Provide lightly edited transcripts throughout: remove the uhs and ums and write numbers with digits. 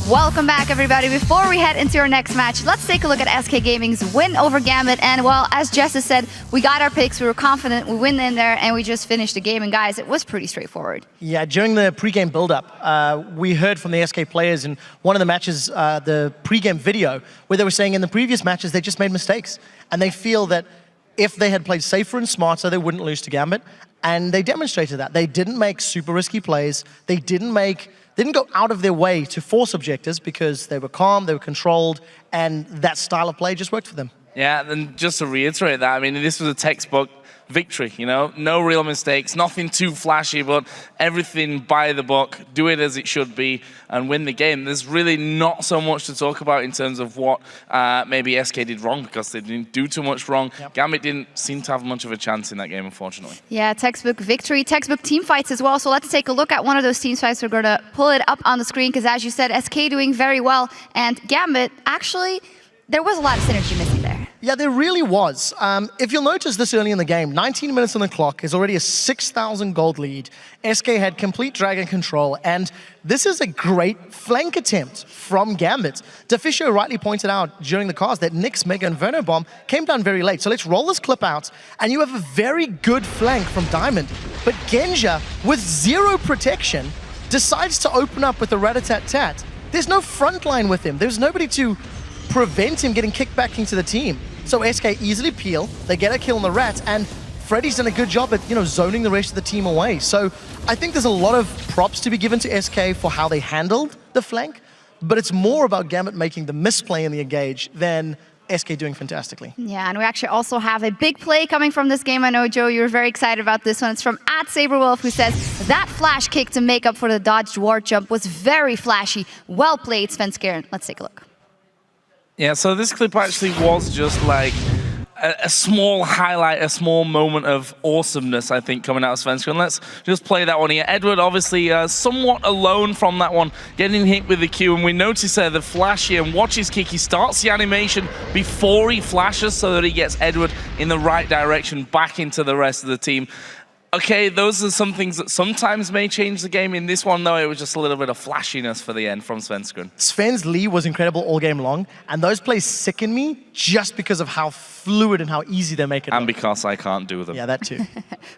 Welcome back, everybody. Before we head into our next match, let's take a look at SK Gaming's win over Gambit. And, well, as Jess has said, we got our picks, we were confident, we win in there, and we just finished the game. And, guys, it was pretty straightforward. Yeah, during the pre-game build-up, we heard from the SK players in one of the matches, the pre-game video, where they were saying in the previous matches they just made mistakes. And they feel that if they had played safer and smarter, they wouldn't lose to Gambit. And they demonstrated that. They didn't make super risky plays. They didn't go out of their way to force objectives because they were calm, they were controlled, and that style of play just worked for them. Yeah, and just to reiterate that, I mean, this was a textbook victory, you know? No real mistakes, nothing too flashy, but everything by the book, do it as it should be, and win the game. There's really not so much to talk about in terms of what maybe SK did wrong, because they didn't do too much wrong. Yep. Gambit didn't seem to have much of a chance in that game, unfortunately. Yeah, textbook victory, textbook team fights as well. So let's take a look at one of those team fights. We're going to pull it up on the screen, because as you said, SK doing very well, and Gambit, actually, there was a lot of synergy missing there. Yeah, there really was. If you'll notice this early in the game, 19 minutes on the clock is already a 6,000 gold lead. SK had complete dragon control, and this is a great flank attempt from Gambit. Deficio rightly pointed out during the cast that Nyx, Mega, and Verno Bomb came down very late. So let's roll this clip out, and you have a very good flank from Diamond. But Genja, with zero protection, decides to open up with a rat-a-tat-tat. There's no front line with him. There's nobody to prevent him getting kicked back into the team. So SK easily peel, they get a kill on the rat, and Freddy's done a good job at, zoning the rest of the team away. So I think there's a lot of props to be given to SK for how they handled the flank, but it's more about Gambit making the misplay in the engage than SK doing fantastically. Yeah, and we actually also have a big play coming from this game. I know, Joe, you're very excited about this one. It's from @SaberWolf, who says, that flash kick to make up for the dodged ward jump was very flashy. Well played, Svenskeren. Let's take a look. Yeah, so this clip actually was just like a small highlight, a small moment of awesomeness, I think, coming out of Svenskeren. Let's just play that one here. Edward, obviously, somewhat alone from that one, getting hit with the Q, and we notice there the flash here, and watch his kick. He starts the animation before he flashes so that he gets Edward in the right direction back into the rest of the team. Okay, those are some things that sometimes may change the game. In this one, though, it was just a little bit of flashiness for the end from Svenskeren. Sven's Lee was incredible all game long, and those plays sicken me just because of how fluid and how easy they make it And look. because I can't do them. Yeah, that too.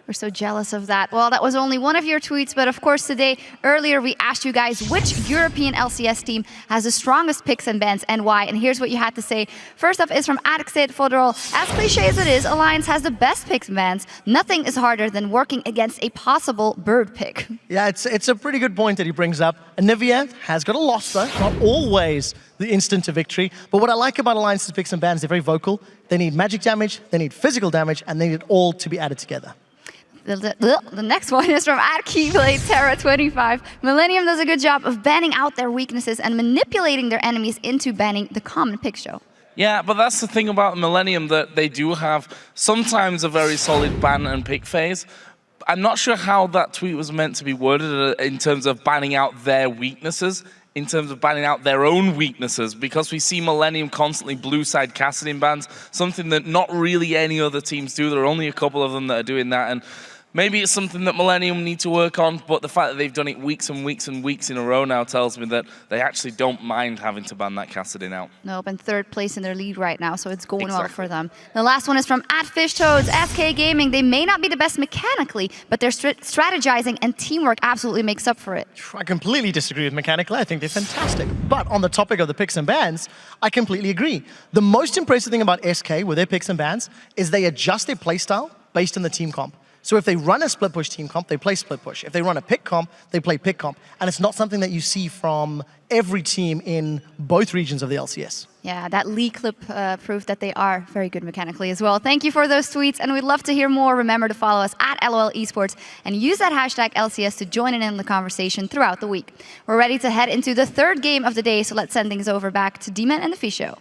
We're so jealous of that. Well, that was only one of your tweets, but of course today, earlier we asked you guys which European LCS team has the strongest picks and bans and why, and here's what you had to say. First up is from Adixate Fodderall. As cliche as it is, Alliance has the best picks and bans. Nothing is harder than working against a possible bird pick. Yeah, it's a pretty good point that he brings up. Anivia has got a loss though, not always the instant to victory. But what I like about Alliance's picks and bans, they're very vocal. They need magic damage, they need physical damage, and they need it all to be added together. The next one is from @KeyBladeTerra25. Millennium does a good job of banning out their weaknesses and manipulating their enemies into banning the common pick show. Yeah, but that's the thing about Millennium, that they do have sometimes a very solid ban and pick phase. I'm not sure how that tweet was meant to be worded in terms of banning out their weaknesses, in terms of banning out their own weaknesses, because we see Millennium constantly blue side casting bans, something that not really any other teams do. There are only a couple of them that are doing that, and maybe it's something that Millennium need to work on, but the fact that they've done it weeks and weeks and weeks in a row now tells me that they actually don't mind having to ban that Cassadin out. Nope, and third place in their league right now, so it's going well for them. The last one is from @FishToads. SK Gaming, they may not be the best mechanically, but their strategizing and teamwork absolutely makes up for it. I completely disagree with mechanically. I think they're fantastic. But on the topic of the picks and bans, I completely agree. The most impressive thing about SK with their picks and bans is they adjust their playstyle based on the team comp. So if they run a split push team comp, they play split push. If they run a pick comp, they play pick comp. And it's not something that you see from every team in both regions of the LCS. Yeah, that league clip proved that they are very good mechanically as well. Thank you for those tweets, and we'd love to hear more. Remember to follow us @LOL Esports and use that hashtag LCS to join in the conversation throughout the week. We're ready to head into the third game of the day, so let's send things over back to D-Man and the Fish Show.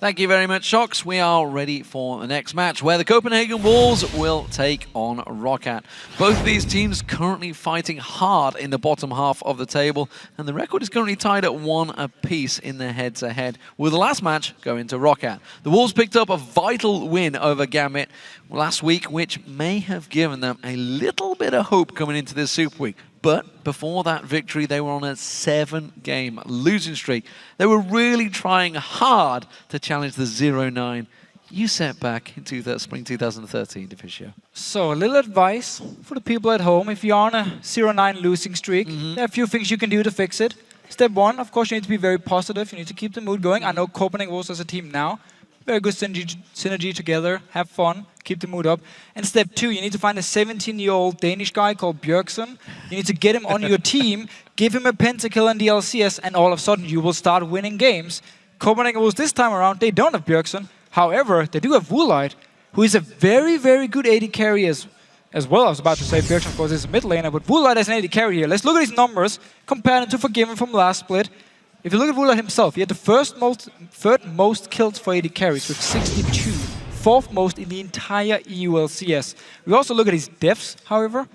Thank you very much, Shox. We are ready for the next match, where the Copenhagen Wolves will take on ROC. Both of these teams currently fighting hard in the bottom half of the table, and the record is currently tied at 1 apiece in the head-to-head, with the last match going to ROC. The Wolves picked up a vital win over Gambit last week, which may have given them a little bit of hope coming into this Super Week. But before that victory, they were on a 7-game losing streak. They were really trying hard to challenge the 0-9 you set back in spring 2013, Deficio. So a little advice for the people at home. If you're on a 0-9 losing streak, there are a few things you can do to fix it. Step one, of course, you need to be very positive. You need to keep the mood going. I know Copenhagen Wolves as a team now. Very good synergy together. Have fun. Keep the mood up. And step two, you need to find a 17-year-old Danish guy called Björksen. You need to get him on your team, give him a pentakill in the LCS, and all of a sudden you will start winning games. Copenhagen Wolves this time around, they don't have Björksen. However, they do have Woolite, who is a very, very good AD carry as well. I was about to say Björksen, of course, is a mid laner, but Woolite is an AD carry here. Let's look at his numbers, compare them to Forgiven from last split. If you look at Woolite himself, he had the third most kills for AD carries with 62. Fourth most in the entire EU LCS. We also look at his deaths, however,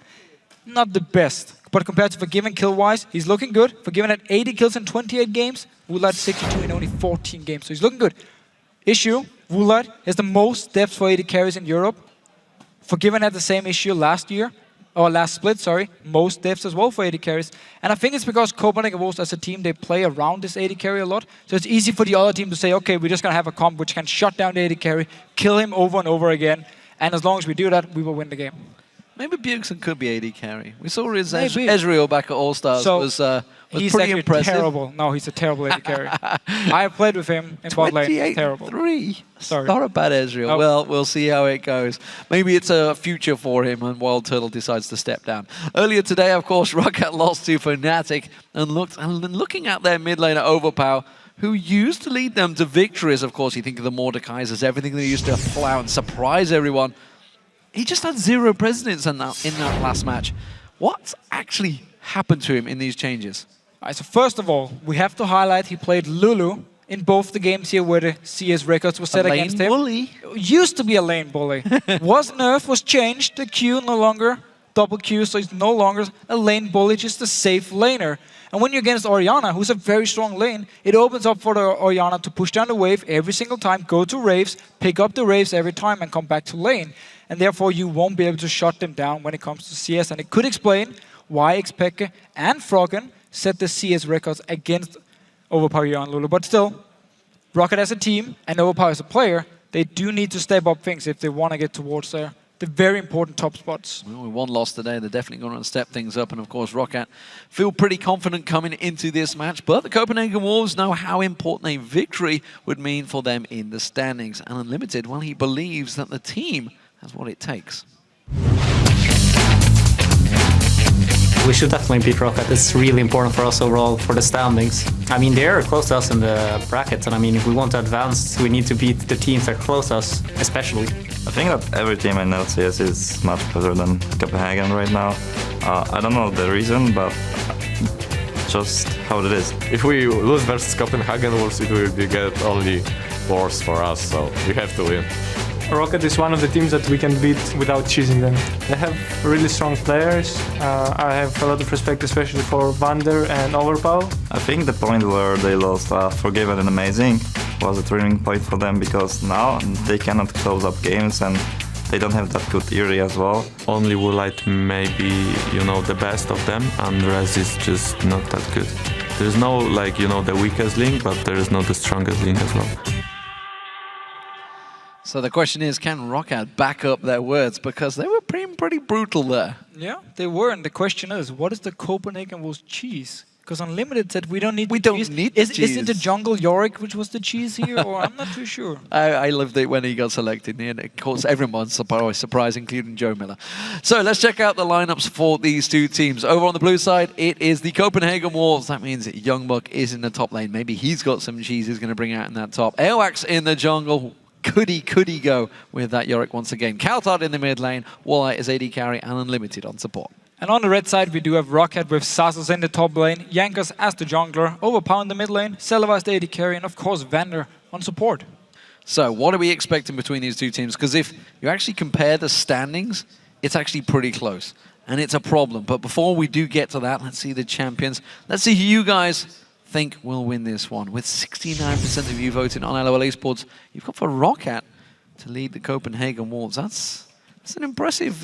not the best. But compared to Forgiven kill-wise, he's looking good. Forgiven had 80 kills in 28 games, Woolite 62 in only 14 games. So he's looking good. Issue, Woolite has the most deaths for AD carries in Europe. Forgiven had the same issue last split, sorry. Most deaths as well for AD carries. And I think it's because Copenhagen Wolves as a team, they play around this AD carry a lot. So it's easy for the other team to say, okay, we're just going to have a comp which can shut down the AD carry, kill him over and over again. And as long as we do that, we will win the game. Maybe Björksen could be AD carry. We saw his Ezreal back at All-Stars was he's pretty impressive. Terrible. No, he's a terrible AD carry. I have played with him in bot lane. Terrible. 3. Sorry. Not a bad Ezreal. Nope. Well, we'll see how it goes. Maybe it's a future for him and Wild Turtle decides to step down. Earlier today, of course, ROC lost to Fnatic and looking at their mid laner Overpower, who used to lead them to victories. Of course, you think of the Mordekaisers, everything they used to pull out and surprise everyone. He just had 0 precedence in that last match. What's actually happened to him in these changes? So first of all, we have to highlight he played Lulu in both the games here where the CS records were set against him. Bully. Used to be a lane bully. Was nerfed, was changed. The Q no longer double Q, so he's no longer a lane bully, just a safe laner. And when you're against Orianna, who's a very strong lane, it opens up for the Orianna to push down the wave every single time, go to Raves, pick up the Raves every time and come back to lane. And therefore you won't be able to shut them down when it comes to CS. And it could explain why Xpeke and Froggen set the CS records against Overpower on Lulu. But still, Rocket as a team and Overpower as a player, they do need to step up things if they want to get towards the very important top spots. Well, with 1 loss today, they're definitely going to step things up. And of course, Rocket feel pretty confident coming into this match. But the Copenhagen Wolves know how important a victory would mean for them in the standings. And Unlimited, well, he believes that the team has what it takes. We should definitely beat Rocket. It's really important for us overall for the standings. I mean, they're close to us in the bracket, and I mean, if we want to advance, we need to beat the teams that are close to us, especially. I think that every team in LCS is much better than Copenhagen right now. I don't know the reason, but just how it is. If we lose versus Copenhagen Wolves, it will get only worse for us, so we have to win. Rocket is one of the teams that we can beat without choosing them. They have really strong players. I have a lot of respect, especially for Vander and Overpower. I think the point where they lost Forgiven and Amazing was a turning point for them, because now they cannot close up games and they don't have that good area as well. Only Woolite may be, the best of them, and the rest is just not that good. There's no, the weakest link, but there is not the strongest link as well. So the question is, can Rocket back up their words? Because they were pretty brutal there. Yeah, they were. And the question is, what is the Copenhagen Wolves cheese? Because Unlimited said we don't need cheese. Is it the jungle Yorick which was the cheese here? Or I'm not too sure. I loved it when he got selected. And of course, everyone's surprised, including Joe Miller. So let's check out the lineups for these two teams. Over on the blue side, it is the Copenhagen Wolves. That means Youngbuck is in the top lane. Maybe he's got some cheese he's going to bring out in that top. Aoax in the jungle. Could he go with that Yorick once again? Kaltard in the mid lane, Woolite is AD carry, and Unlimited on support. And on the red side, we do have Rocket with Sasos in the top lane, Jankos as the jungler, Overpower in the mid lane, Selva as the AD carry, and of course Vander on support. So what are we expecting between these two teams? Because if you actually compare the standings, it's actually pretty close. And it's a problem. But before we do get to that, let's see the champions. Let's see who you guys think will win this one. With 69% of you voting on LOL Esports, you've got for Rocket to lead the Copenhagen Wolves. It's an impressive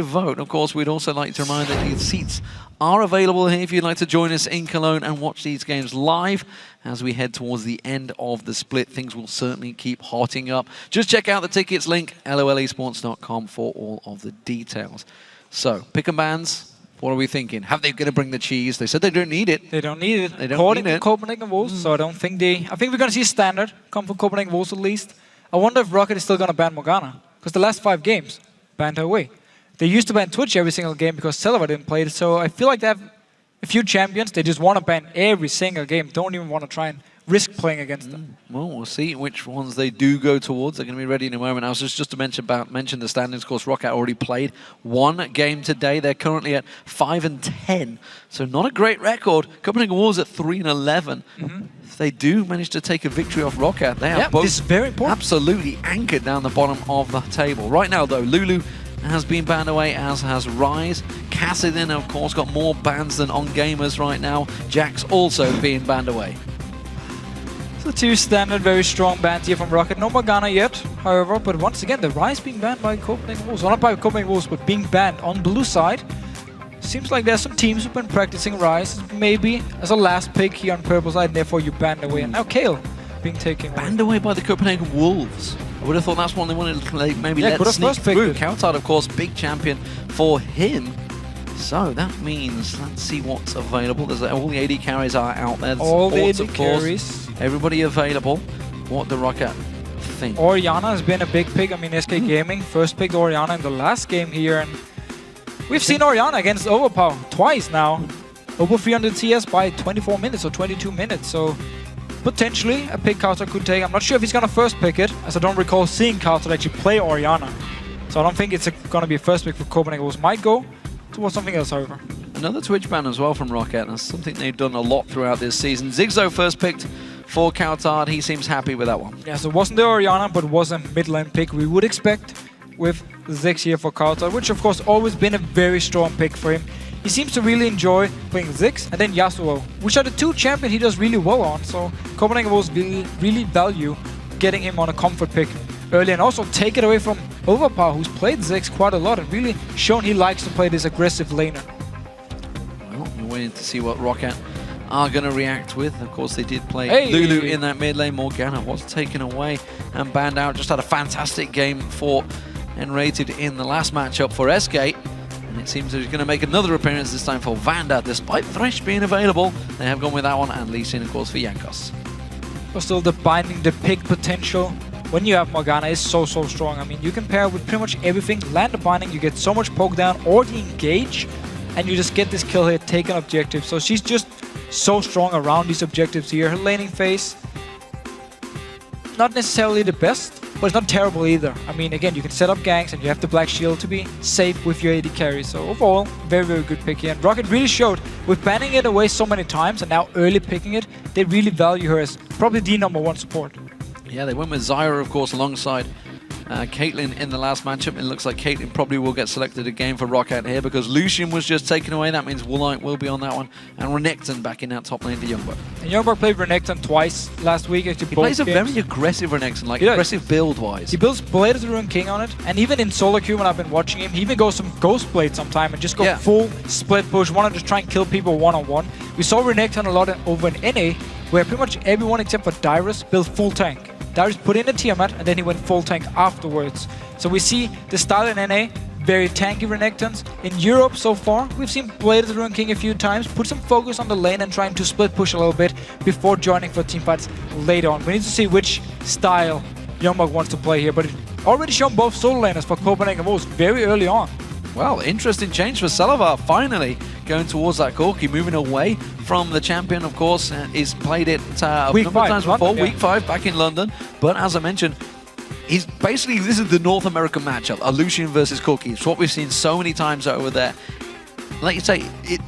vote. Of course, we'd also like to remind that the seats are available here if you'd like to join us in Cologne and watch these games live. As we head towards the end of the split, things will certainly keep hotting up. Just check out the tickets link, lolesports.com, for all of the details. So, pick and bans. What are we thinking? Have they going to bring the cheese? They said they don't need it. They don't need it. They don't According need to it. Copenhagen Wolves, so I don't think they... I think we're going to see a standard come from Copenhagen Wolves at least. I wonder if Rocket is still going to ban Morgana. Because the last 5 games, banned her away. They used to ban Twitch every single game because Silver didn't play it, so I feel like they have a few champions. They just want to ban every single game. Don't even want to try and risk playing against them. Well, we'll see which ones they do go towards. They're going to be ready in a moment. I was just to mention the standings. Of course, Rocket already played 1 game today. They're currently at 5-10, so not a great record. Copenhagen Wolves at 3-11. If they do manage to take a victory off Rocket, they are both this is very important. absolutely anchored down the bottom of the table. Right now, though, Lulu has been banned away, as has Rise. Cassidin, of course, got more bans than on gamers right now. Jack's also being banned away. So 2 standard, very strong bans here from Rocket. No Morgana yet, however, but once again, the Rise being banned by Copenhagen Wolves. Well, not by Copenhagen Wolves, but being banned on blue side. Seems like there's some teams who've been practicing Rise, maybe as a last pick here on purple side, and therefore you banned away. And now Kale being taken away. Banned away by the Copenhagen Wolves. I would have thought that's one they wanted to maybe let sneak through. Countout, of course, big champion for him. So that means, let's see what's available. There's all the AD carries are out there. All the AD of course, carries. everybody available. What the Rocket think? Orianna has been a big pick. I mean, SK Gaming first picked Orianna in the last game here, and we've seen Orianna against Overpower twice now. Over 300 CS by 24 minutes or 22 minutes, so potentially a pick Kauta could take. I'm not sure if he's going to first pick it, as I don't recall seeing Kauta actually play Orianna. So I don't think it's going to be a first pick for Copenhagen Wolves. Might go towards something else, however. Another Twitch ban as well from Rocket. That's something they've done a lot throughout this season. Zigzo first picked for Coutard. He seems happy with that one. Yeah, so it wasn't the Orianna, but was a mid-lane pick we would expect with Ziggs here for Coutard, which of course always been a very strong pick for him. He seems to really enjoy playing Ziggs and then Yasuo, which are the 2 champions he does really well on. So Copenhagen Wolves really value getting him on a comfort pick early, and also take it away from Overpower, who's played Ziggs quite a lot and really shown he likes to play this aggressive laner. Well, we're waiting to see what Rocket are going to react with. Of course, they did play Lulu in that mid lane. Morgana was taken away and banned out. Just had a fantastic game for Enrated in the last matchup for SK. And it seems that he's going to make another appearance this time for Vanda, despite Thresh being available. They have gone with that one, and Lee Sin, of course, for Jankos. But still, the binding, the pick potential when you have Morgana is so strong. I mean, you can pair with pretty much everything. Land the binding, you get so much poke down or the engage, and you just get this kill here, take an objective. So she's just so strong around these objectives here. Her laning phase, not necessarily the best, but it's not terrible either. I mean, again, you can set up ganks and you have the Black Shield to be safe with your AD carry. So overall, very good pick here. And Rocket really showed, with banning it away so many times and now early picking it, they really value her as probably the #1 support. Yeah, they went with Zyra, of course, alongside Caitlyn in the last matchup. It looks like Caitlyn probably will get selected again for Rocket here because Lucian was just taken away. That means Woolite will be on that one. And Renekton back in that top lane for Youngbuck. And Youngbuck played Renekton twice last week. Actually, He both plays a games. very aggressive Renekton, like aggressive build-wise. He builds Blade of the Ruined King on it, and even in solo queue when I've been watching him, he even goes some Ghost Blade sometime and just go full split push, want to just try and kill people one-on-one. We saw Renekton a lot over in NA, where pretty much everyone except for Dyrus built full tank. Dyrus put in a Tiamat, and then he went full tank afterwards. So we see the style in NA, very tanky Renektons. In Europe so far, we've seen Blade of the Ruined King a few times, put some focus on the lane and trying to split push a little bit before joining for teamfights later on. We need to see which style Youngbuck wants to play here, but it's already shown both solo laners for Copenhagen Wolves very early on. Well, interesting change for Salavar, finally going towards that Corki, moving away from the champion, of course. He's played it a number of times before, week 5 back in London. But as I mentioned, he's basically, this is the North American matchup, a Lucian versus Corki. It's what we've seen so many times over there. Like you say, it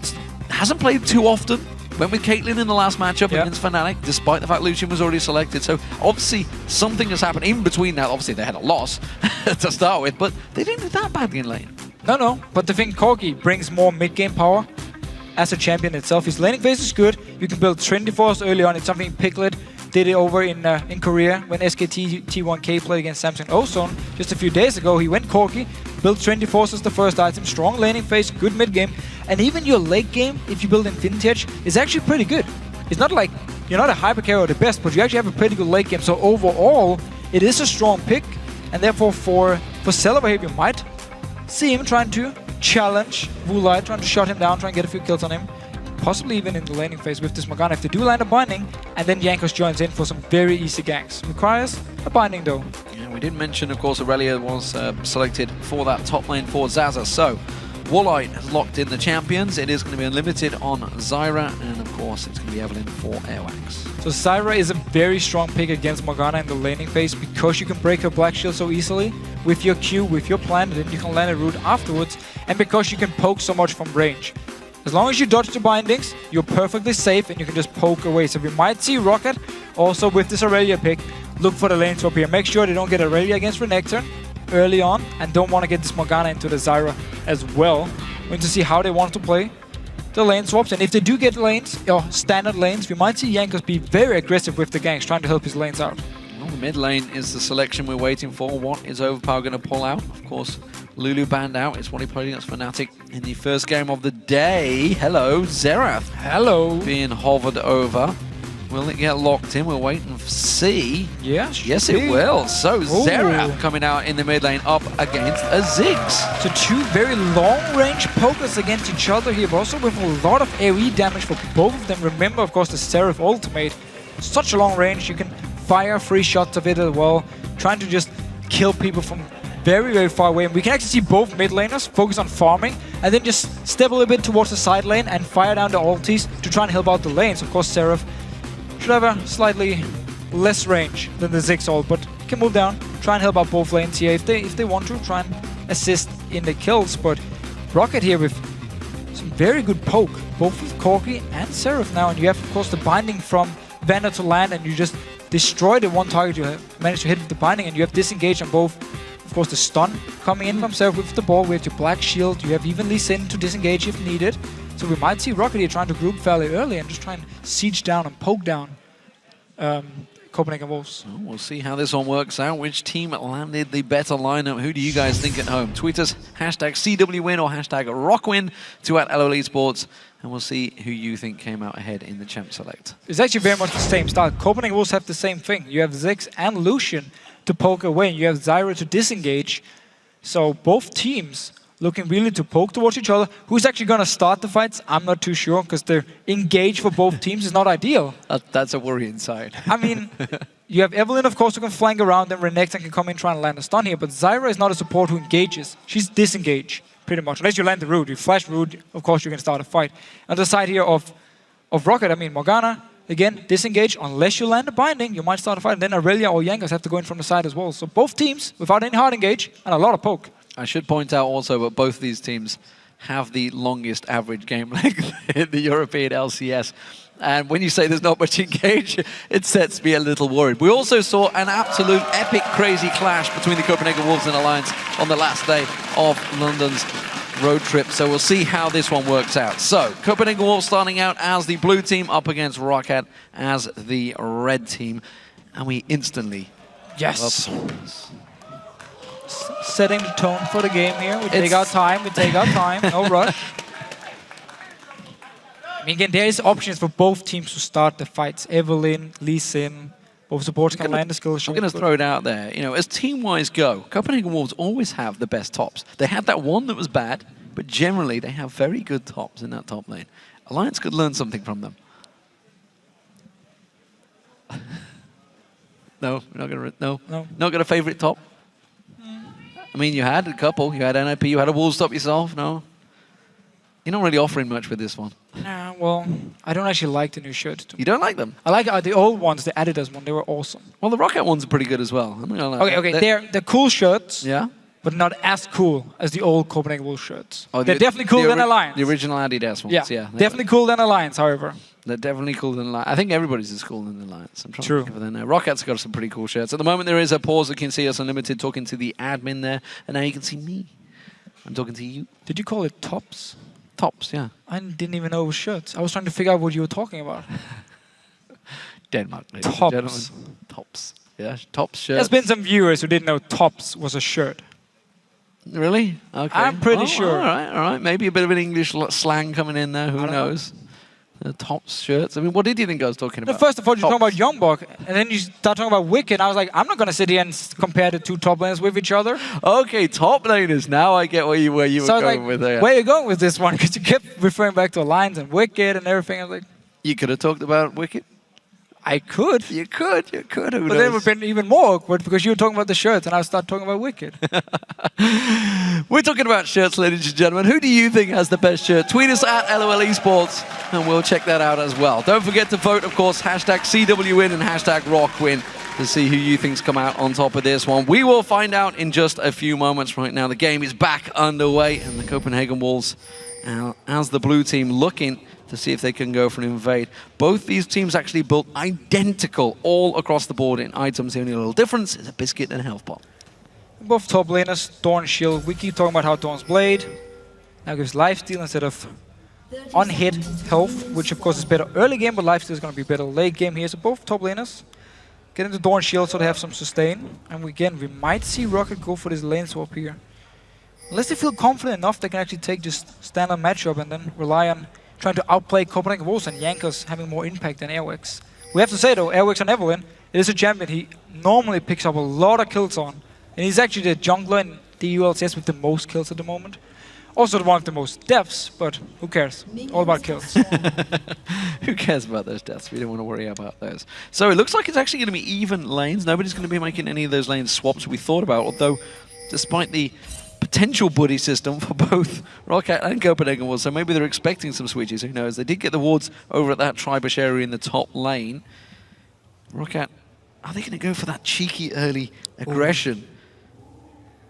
hasn't played too often. Went with Caitlyn in the last matchup against Fnatic, despite the fact Lucian was already selected. So obviously something has happened in between that. Obviously they had a loss to start with, but they didn't do that badly in lane. No, but the thing, Corki brings more mid-game power as a champion itself. His laning phase is good. You can build Trinity Force early on. It's something Piglet did it over in Korea when SKT T1K played against Samsung Ozone just a few days ago. He went Corki, Build Trendy Force as the first item, strong laning phase, good mid game, and even your late game, if you build Infinity Edge, is actually pretty good. It's not like you're not a hyper carry or the best, but you actually have a pretty good late game. So overall, it is a strong pick, and therefore for Celeber here, you might see him trying to challenge Wulai, trying to shut him down, trying to get a few kills on him. Possibly even in the laning phase with this Morgana if they do land a binding, and then Jankos joins in for some very easy ganks. Requires a binding though. Yeah, we didn't mention, of course, Aurelia was selected for that top lane for Zaza. So, Wallite has locked in the champions. It is going to be unlimited on Zyra, and of course, it's going to be Evelyn for Airwax. So Zyra is a very strong pick against Morgana in the laning phase because you can break her Black Shield so easily with your Q, with your plan, and then you can land a root afterwards, and because you can poke so much from range. As long as you dodge the bindings, you're perfectly safe and you can just poke away. So we might see Rocket also with this Aurelia pick look for the lane swap here. Make sure they don't get Aurelia against Renekton early on and don't want to get this Morgana into the Zyra as well. We're going to see how they want to play the lane swaps, and if they do get lanes, or standard lanes, we might see Jankos be very aggressive with the ganks, trying to help his lanes out. Well, the mid lane is the selection we're waiting for. What is Overpower going to pull out? Of course, Lulu banned out. It's what he played against Fnatic in the first game of the day. Hello, Xerath. Hello. Being hovered over. Will it get locked in? We'll wait and see. Yes, it will. So Xerath coming out in the mid lane up against a Ziggs. So two very long-range pokers against each other here, but also with a lot of AoE damage for both of them. Remember, of course, the Seraph ultimate. Such a long range, you can fire free shots of it as well, trying to just kill people from very, very far away. And we can actually see both mid laners focus on farming and then just step a little bit towards the side lane and fire down the ultis to try and help out the lanes. Of course, Seraph should have a slightly less range than the Ziggs ult, but can move down, try and help out both lanes here if they want to, try and assist in the kills. But Rocket here with some very good poke, both with Corki and Seraph now, and you have, of course, the binding from Vander to land, and you just destroy the one target you have managed to hit with the binding, and you have disengaged on both. Of course, the stun coming in from Seraph with the ball, with your Black Shield, you have even Lee Sin to disengage if needed. So we might see Rocket here trying to group fairly early and just try and siege down and poke down Copenhagen Wolves. Well, we'll see how this one works out. Which team landed the better lineup? Who do you guys think at home? Tweet us #CWWin or #ROCWin to @LOL Esports, and we'll see who you think came out ahead in the champ select. It's actually very much the same style. Copenhagen Wolves have the same thing. You have Ziggs and Lucian to poke away, and you have Zyra to disengage. So both teams looking really to poke towards each other. Who's actually going to start the fights? I'm not too sure, because they're engaged for both teams is not ideal. That's a worrying sign. I mean, you have Evelyn, of course, who can flank around, and Renekton can come in trying to land a stun here, but Zyra is not a support who engages. She's disengaged, pretty much. Unless you land the root. You flash root, of course you can start a fight. On the side here of Rocket, I mean, Morgana, again, disengage. Unless you land a binding, you might start a fight, and then Aurelia or Jankos have to go in from the side as well. So both teams, without any hard engage, and a lot of poke. I should point out also that both of these teams have the longest average game length in the European LCS. And when you say there's not much engage, it sets me a little worried. We also saw an absolute epic, crazy clash between the Copenhagen Wolves and Alliance on the last day of London's road trip. So we'll see how this one works out. So, Copenhagen Wolves starting out as the blue team, up against Rocket as the red team. And we instantly... Yes. Setting the tone for the game here. We take our time, no rush. I mean, again, there is options for both teams to start the fights. Evelyn, Lee Sin, both supports can land the skill shot. I'm going to throw it out there. You know, as team-wise go, Copenhagen Wolves always have the best tops. They had that one that was bad, but generally they have very good tops in that top lane. Alliance could learn something from them. No, we're not going to. No, not got a favorite top. I mean, you had a couple. You had NIP, you had a Wolves top yourself, no? You're not really offering much with this one. Nah, well, I don't actually like the new shirts. You don't like them? I like the old ones, the Adidas one. They were awesome. Well, the Rocket ones are pretty good as well. I'm not gonna lie. Okay, they're cool shirts. Yeah? But not as cool as the old Copenhagen Wolves shirts. Oh, they're definitely cooler than Alliance. The original Adidas ones, yeah. Definitely cooler than Alliance, however. They're definitely cooler than Alliance. I think everybody's as cool than Alliance. I'm trying True. to think of it now. Rocket's got some pretty cool shirts. At the moment, there is a pause. You can see us Unlimited talking to the admin there. And now you can see me. I'm talking to you. Did you call it tops? Tops, yeah. I didn't even know it was shirts. I was trying to figure out what you were talking about. Denmark, ladies and Tops. gentlemen. Tops. Yeah, tops, shirts. There's been some viewers who didn't know tops was a shirt. Really? Okay. I'm pretty sure. All right. Maybe a bit of an English slang coming in there. Who knows? The top shirts. I mean, what did you think I was talking about? First of all, you're talking about Youngbuck, and then you start talking about Wicked. I was like, I'm not going to sit here and compare the two top laners with each other. Okay, top laners. Now I get where you were going with there. Where are you going with this one? Because you kept referring back to Alliance and Wicked and everything. I was like, you could have talked about Wicked. I could. You could. Who But knows? then it would have been even more awkward because you were talking about the shirts and I start talking about Wicked. We're talking about shirts, ladies and gentlemen. Who do you think has the best shirt? Tweet us at LOL Esports and we'll check that out as well. Don't forget to vote, of course, hashtag CWWin and hashtag ROCWin to see who you think's come out on top of this one. We will find out in just a few moments. Right now, the game is back underway and the Copenhagen Wolves, as the blue team, looking to see if they can go for an invade. Both these teams actually built identical all across the board in items. The only little difference is a biscuit and a health pot. Both top laners, Thorn Shield. We keep talking about how Thorn's Blade now gives lifesteal instead of on-hit health, which of course is better early game, but lifesteal is going to be better late game here. So both top laners get into Thorn Shield so they have some sustain. And we might see Rocket go for this lane swap here. Unless they feel confident enough, they can actually take just standard matchup and then rely on trying to outplay Copenhagen Wolves and Jankos having more impact than Airwax. We have to say though, Airwax on Evelyn, it is a champion he normally picks up a lot of kills on. And he's actually the jungler in the EU LCS with the most kills at the moment. Also the one with the most deaths, but who cares? All about kills. Who cares about those deaths? We don't want to worry about those. So it looks like it's actually going to be even lanes. Nobody's going to be making any of those lane swaps we thought about, although despite the potential buddy system for both Rocket and Copenhagen Wolves, so maybe they're expecting some switches, who knows. They did get the wards over at that Tribush area in the top lane. Rocket, are they going to go for that cheeky early aggression?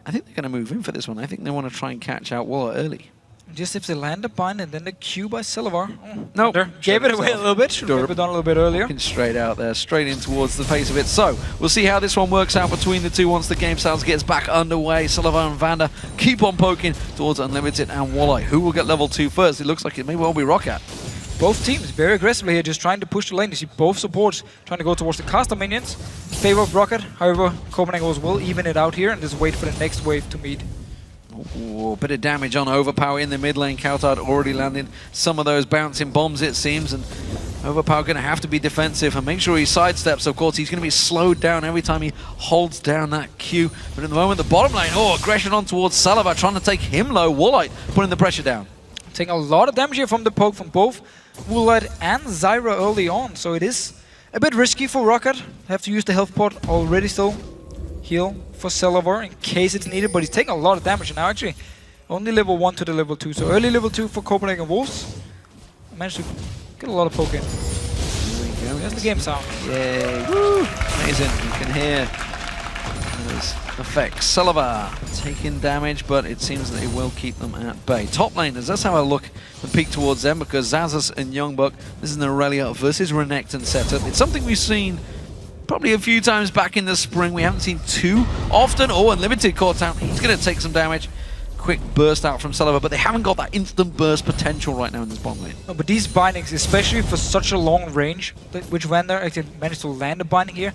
I think they're going to move in for this one. I think they want to try and catch out Waller early. Just if they land a bind and then the Q by Silver. No, gave it away a little bit. Should have done a little bit earlier. Walking straight out there, straight in towards the face of it. So we'll see how this one works out between the two once the game sounds gets back underway. Silver and Vander keep on poking towards Unlimited and Walleye. Who will get level 2 first? It looks like it may well be Rocket. Both teams very aggressively here, just trying to push the lane. You see both supports trying to go towards the caster minions in favor of Rocket. However, Copenhagen Wolves will even it out here and just wait for the next wave to meet. Ooh, bit of damage on Overpower in the mid lane. Coulthard already landing some of those bouncing bombs, it seems, and Overpower going to have to be defensive and make sure he sidesteps. Of course, he's going to be slowed down every time he holds down that Q. But in the moment, the bottom lane, aggression on towards Salava, trying to take him low. Wallite putting the pressure down. Taking a lot of damage here from the poke from both Woolite and Zyra early on, so it is a bit risky for Rocket. Have to use the health pot already still. Heal for Celavar in case it's needed, but he's taking a lot of damage now actually. Only level 1 to the level 2, so early level 2 for Copenhagen Wolves. Managed to get a lot of poke in. Here we go. There's the game sound. Yay. Woo! Amazing. You can hear those effects. Celavar taking damage, but it seems that it will keep them at bay. Top laners, let's have a look and peek towards them because Zazas and Youngbuck, this is an Aurelia versus Renekton setup. It's something we've seen probably a few times back in the spring. We haven't seen too often. Unlimited caught out. He's going to take some damage. Quick burst out from Celavar, but they haven't got that instant burst potential right now in this bottom lane. No, but these bindings, especially for such a long range, which Vander actually managed to land a binding here,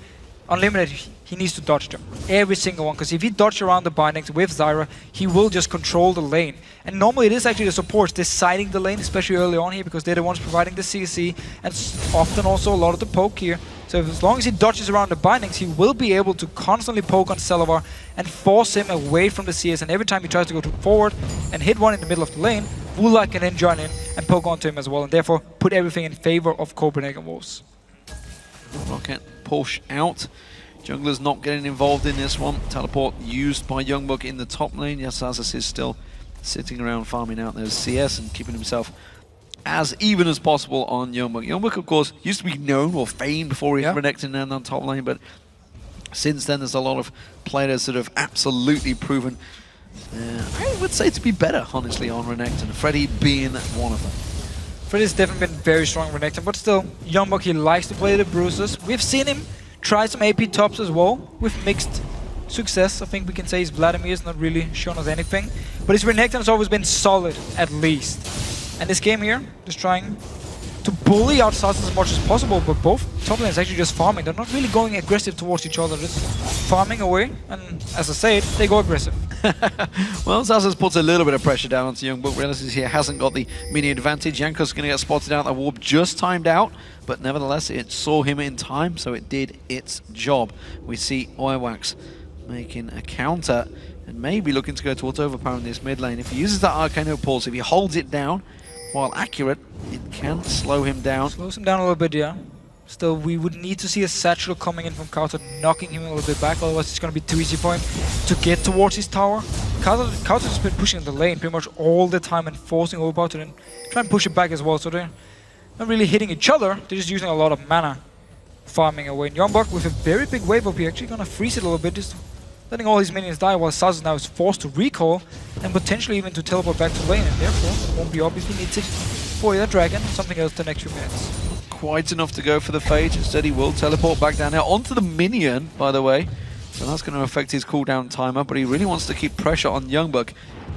Unlimited, he needs to dodge them. Every single one, because if he dodges around the bindings with Zyra, he will just control the lane. And normally it is actually the supports deciding the lane, especially early on here, because they're the ones providing the CC, and often also a lot of the poke here. So as long as he dodges around the bindings, he will be able to constantly poke on Celavar and force him away from the CS. And every time he tries to go forward and hit one in the middle of the lane, Wula can then join in and poke onto him as well, and therefore put everything in favor of Copenhagen Wolves. Rocket push out. Jungler's not getting involved in this one. Teleport used by Youngbuck in the top lane. Yasazas is still sitting around farming out those CS and keeping himself as even as possible on Youngbuck. Youngbuck, of course, used to be known or famed before he Renekton and on top lane, but since then there's a lot of players that have absolutely proven, I would say, to be better, honestly, on Renekton. Freddy being one of them. Freddy's definitely been very strong with Renekton, but still, Youngbuck, he likes to play the bruises. We've seen him try some AP tops as well, with mixed success. I think we can say his Vladimir's not really shown us anything, but his Renekton has always been solid, at least. And this game here, just trying to bully out Sasas as much as possible, but both top lanes actually just farming. They're not really going aggressive towards each other, just farming away, and as I said, they go aggressive. Well, Zazas puts a little bit of pressure down onto Youngbuck, realizes he hasn't got the mini advantage. Jankos going to get spotted out, the warp just timed out, but nevertheless it saw him in time, so it did its job. We see Oiwax making a counter and maybe looking to go towards overpower in this mid lane. If he uses that Arcano Pulse, if he holds it down while accurate, it can slow him down. Slows him down a little bit, yeah. Still, we would need to see a satchel coming in from Kauta, knocking him a little bit back, otherwise it's going to be too easy for him to get towards his tower. Kauta has been pushing the lane pretty much all the time and forcing overpower to then try and push it back as well, so they're not really hitting each other, they're just using a lot of mana farming away. And Youngbuck with a very big wave up here, actually going to freeze it a little bit, just letting all his minions die while Zazas now is forced to recall and potentially even to teleport back to lane, and therefore won't be obviously needs it for the dragon, something else the next few minutes. Quite enough to go for the Phage. Instead, he will teleport back down now onto the minion, by the way. So that's going to affect his cooldown timer, but he really wants to keep pressure on Youngbuck.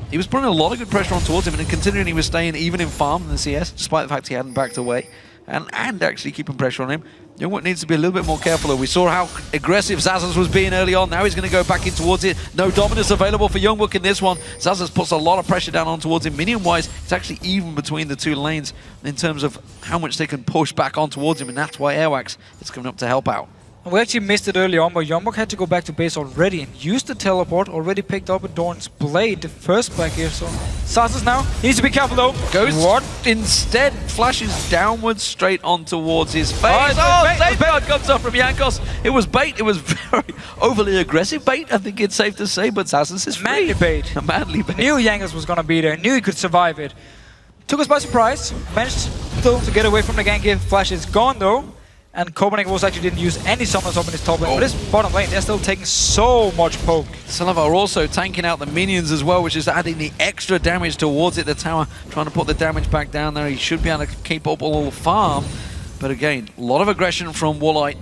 He was putting a lot of good pressure on towards him, and considering he was staying even in farm in the CS, despite the fact he hadn't backed away, and actually keeping pressure on him, Youngbuck needs to be a little bit more careful. We saw how aggressive Zazas was being early on. Now he's going to go back in towards it. No dominance available for Youngbuck in this one. Zazas puts a lot of pressure down on towards him. Minion-wise, it's actually even between the two lanes in terms of how much they can push back on towards him, and that's why Airwax is coming up to help out. We actually missed it early on, but Youngbuck had to go back to base already and used the teleport, already picked up a Dorn's Blade, the first back here, so Zazas now, he needs to be careful though. Goes instead, flashes downwards straight on towards his face. Safeguard comes up from Jankos. It was bait, it was very overly aggressive bait, I think it's safe to say, but Zazas is free. Manly bait. A manly bait. Knew Jankos was gonna be there, knew he could survive it. Took us by surprise, managed still to get away from the gank here. Flash is gone though. And Copenhagen was actually didn't use any summons up in his top lane. But this bottom lane, they're still taking so much poke. Salavar also tanking out the minions as well, which is adding the extra damage towards it. The tower trying to put the damage back down there. He should be able to keep up all the farm. But again, a lot of aggression from Woolite.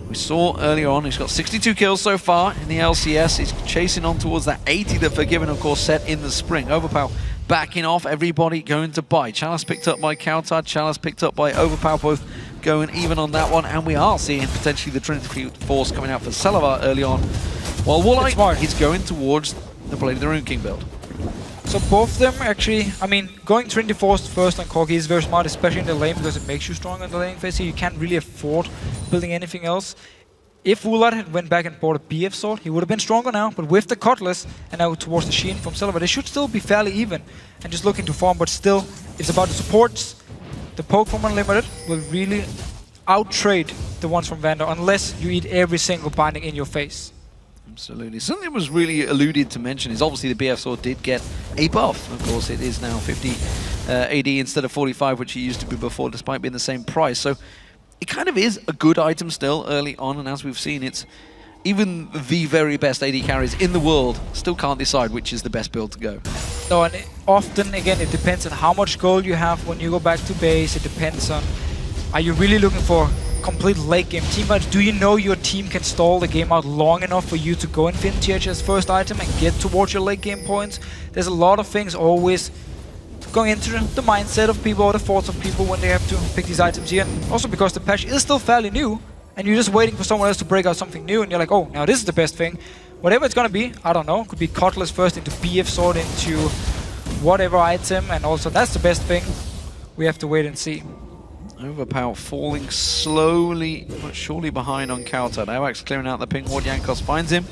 We saw earlier on, he's got 62 kills so far in the LCS. He's chasing on towards that 80 that Forgiven, of course, set in the spring. Overpower backing off, everybody going to buy. Chalice picked up by Kautar, Chalice picked up by Overpower, both going even on that one, and we are seeing potentially the Trinity Force coming out for Salavar early on, while Woolite is going towards the Blade of the Rune King build. So both of them actually, I mean, going Trinity Force first on Corki is very smart, especially in the lane, because it makes you strong in the lane phase. You can't really afford building anything else. If Woolite had went back and bought a BF sword, he would have been stronger now, but with the Cutlass and now towards the Sheen from Salavar, they should still be fairly even and just looking to farm, but still, it's about the supports. The poke from Unlimited will really out-trade the ones from Vandal unless you eat every single binding in your face. Absolutely. Something that was really alluded to mention is obviously the BF sword did get a buff. Of course, it is now 50 AD instead of 45, which it used to be before, despite being the same price. So it kind of is a good item still early on, and as we've seen, it's even the very best AD carries in the world still can't decide which is the best build to go. No, and often, again, it depends on how much gold you have when you go back to base. It depends on, are you really looking for complete late game team fights? Do you know your team can stall the game out long enough for you to go Infinity Edge as first item and get towards your late game points? There's a lot of things always going into the mindset of people or the thoughts of people when they have to pick these items here. And also because the patch is still fairly new and you're just waiting for someone else to break out something new and you're like, oh, now this is the best thing. Whatever it's gonna be, I don't know. Could be Cutlass first into BF Sword into whatever item, and also that's the best thing. We have to wait and see. Overpower falling slowly but surely behind on Kautar. Awax clearing out the pink ward. Jankos finds him,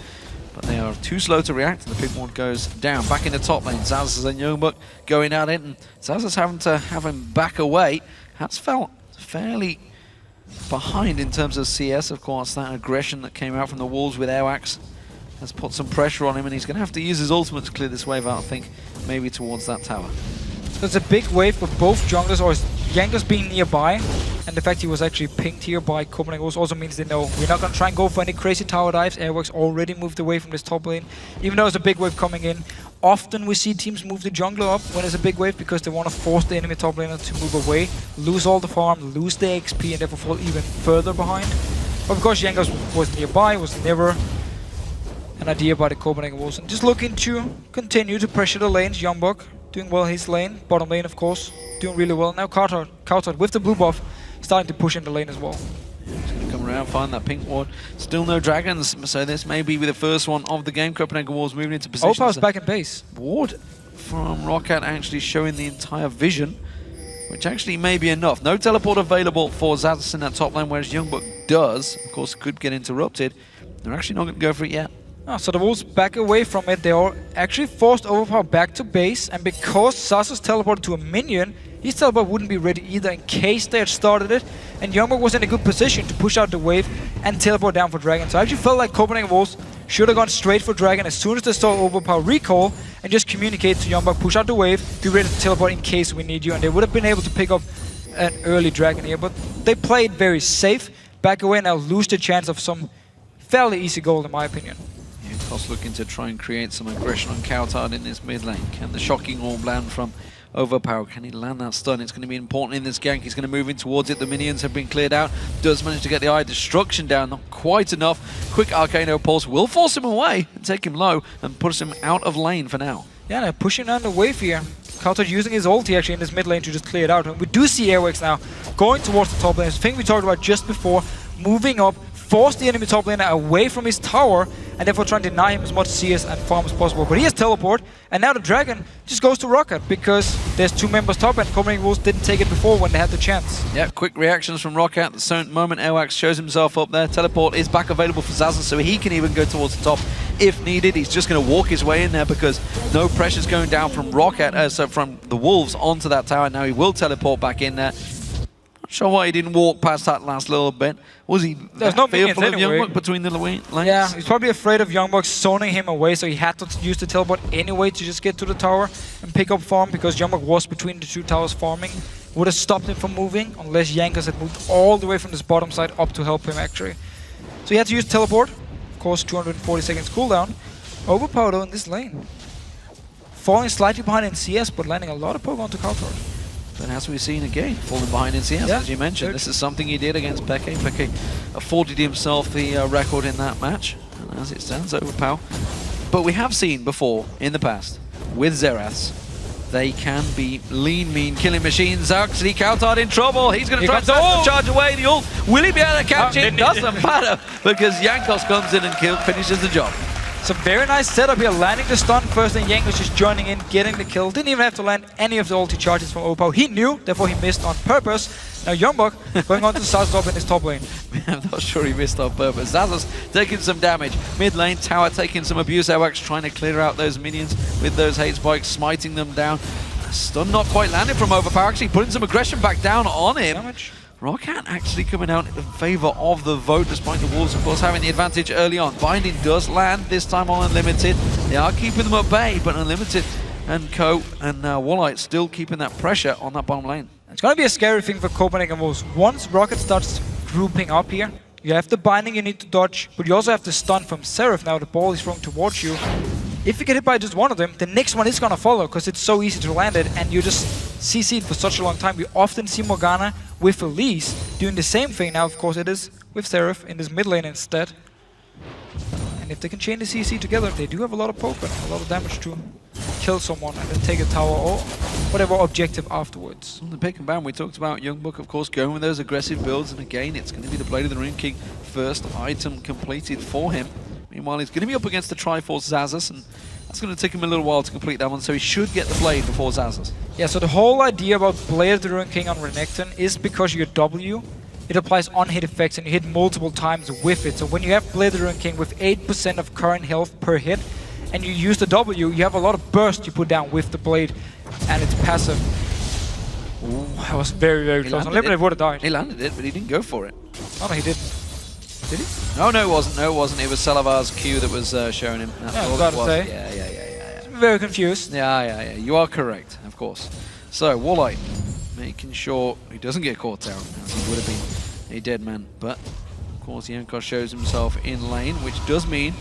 but they are too slow to react, and the pink ward goes down. Back in the top lane, Zazas and Youngbuck going at it, and Zazas having to have him back away. Has felt fairly behind in terms of CS, of course. That aggression that came out from the walls with Awax has put some pressure on him, and he's going to have to use his ultimate to clear this wave out, I think, maybe towards that tower. So it's a big wave for both junglers, or Jankos being nearby, and the fact he was actually pinged here by Copenhagen also means they know we're not going to try and go for any crazy tower dives. Airworks already moved away from this top lane, even though it's a big wave coming in. Often we see teams move the jungler up when there's a big wave because they want to force the enemy top laner to move away, lose all the farm, lose the XP, and therefore fall even further behind. But because Jankos was nearby, was never an idea by the Copenhagen Wolves. And just looking to continue to pressure the lanes. Youngbuck doing well his lane, bottom lane of course, doing really well. Now Kautar with the blue buff starting to push in the lane as well. He's going to come around, find that pink ward. Still no dragons, so this may be the first one of the game. Copenhagen Wolves moving into position. Opal's back in base. Ward from ROCCAT actually showing the entire vision, which actually may be enough. No teleport available for Zazas in that top lane, whereas Youngbuck does. Of course, could get interrupted. They're actually not going to go for it yet. Oh, so the Wolves back away from it. They are actually forced Overpower back to base, and because Zazas teleported to a minion, his teleport wouldn't be ready either in case they had started it, and Youngbuck was in a good position to push out the wave and teleport down for Dragon. So I actually felt like Copenhagen Wolves should have gone straight for Dragon as soon as they saw Overpower recall and just communicate to Youngbuck, push out the wave, be ready to teleport in case we need you, and they would have been able to pick up an early Dragon here, but they played very safe, back away, and now lose the chance of some fairly easy goal in my opinion. Yankos looking to try and create some aggression on Kautard in this mid lane. Can the shocking orb land from Overpower? Can he land that stun? It's going to be important in this gank. He's going to move in towards it. The minions have been cleared out. Does manage to get the Eye of Destruction down. Not quite enough. Quick Arcano Pulse will force him away and take him low and push him out of lane for now. Yeah, they're pushing down the wave here. Kautard using his ulti actually in this mid lane to just clear it out. And we do see Airwax now going towards the top lane. It's the thing we talked about just before, moving up, force the enemy top laner away from his tower, and therefore trying to deny him as much CS and farm as possible. But he has teleport, and now the Dragon just goes to ROCCAT because there's 2 members top, and Copenhagen Wolves didn't take it before when they had the chance. Yeah, quick reactions from ROCCAT. At the moment Airwax shows himself up there. Teleport is back available for Zazas, so he can even go towards the top if needed. He's just going to walk his way in there because no pressure's going down from ROCCAT, so from the Wolves onto that tower. Now he will teleport back in there. Not sure why he didn't walk past that last little bit. Was he no fearful of anyway. Youngbuck between the lanes? Yeah, he's probably afraid of Youngbuck zoning him away, so he had to use the teleport anyway to just get to the tower and pick up farm because Youngbuck was between the 2 towers farming. Would have stopped him from moving unless Yankos had moved all the way from this bottom side up to help him actually. So he had to use teleport. Of course, 240 seconds cooldown. Overpower though in this lane. Falling slightly behind in CS, but landing a lot of poke onto Kautard. But as we've seen again, falling behind in CS, as you mentioned, this is something he did against Peke. Peke afforded himself the record in that match, and as it stands, Overpower. But we have seen before, in the past, with Xeraths, they can be lean, mean killing machines. Actually, Kautard in trouble. He's going to try to charge away the ult. Will he be able to catch it? Doesn't matter, because Yankos comes in and finishes the job. It's a very nice setup here, landing the stun first, and Yankos just joining in, getting the kill. Didn't even have to land any of the ulti charges from Overpower. He knew, therefore he missed on purpose. Now Youngbuck going on to Zazas up in his top lane. I'm not sure he missed on purpose. Zazas taking some damage. Mid lane, tower taking some abuse. Airwax trying to clear out those minions with those hate spikes, smiting them down. Stun not quite landed from Overpower, actually putting some aggression back down on him. Damage. ROCCAT actually coming out in favour of the vote, despite the Wolves, of course, having the advantage early on. Binding does land, this time on Unlimited. They are keeping them at bay, but Unlimited and Co and Wallite still keeping that pressure on that bottom lane. It's going to be a scary thing for Copenhagen Wolves. Once ROCCAT starts grouping up here, you have the binding you need to dodge, but you also have the stun from Seraph now. The ball is thrown towards you. If you get hit by just one of them, the next one is going to follow because it's so easy to land it, and you just CC'd for such a long time. You often see Morgana with Elise doing the same thing. Now, of course, it is with Seraph in this mid lane instead. And if they can chain the CC together, they do have a lot of poke and a lot of damage to kill someone and then take a tower or whatever objective afterwards. On the pick and ban, we talked about Youngbuck, of course, going with those aggressive builds, and again, it's going to be the Blade of the Rune King first item completed for him. Meanwhile, he's going to be up against the Triforce Zazas, and that's going to take him a little while to complete that one, so he should get the Blade before Zazas. Yeah, so the whole idea about Blade of the Rune King on Renekton is because your W, it applies on-hit effects and you hit multiple times with it. So when you have Blade of the Rune King with 8% of current health per hit, and you use the W, you have a lot of burst you put down with the Blade, and it's passive. Ooh, that was very, very close. Unlimited would have died. He landed it, but he didn't go for it. Oh, no, he didn't. Did he? No, it wasn't. No, it wasn't. It was Salavar's Q that was showing him. That's I was all about it was. to say. Yeah. I'm very confused. Yeah. You are correct, of course. So, Wallite making sure he doesn't get caught out, as he would have been a dead man. But, of course, Yankos shows himself in lane, which does mean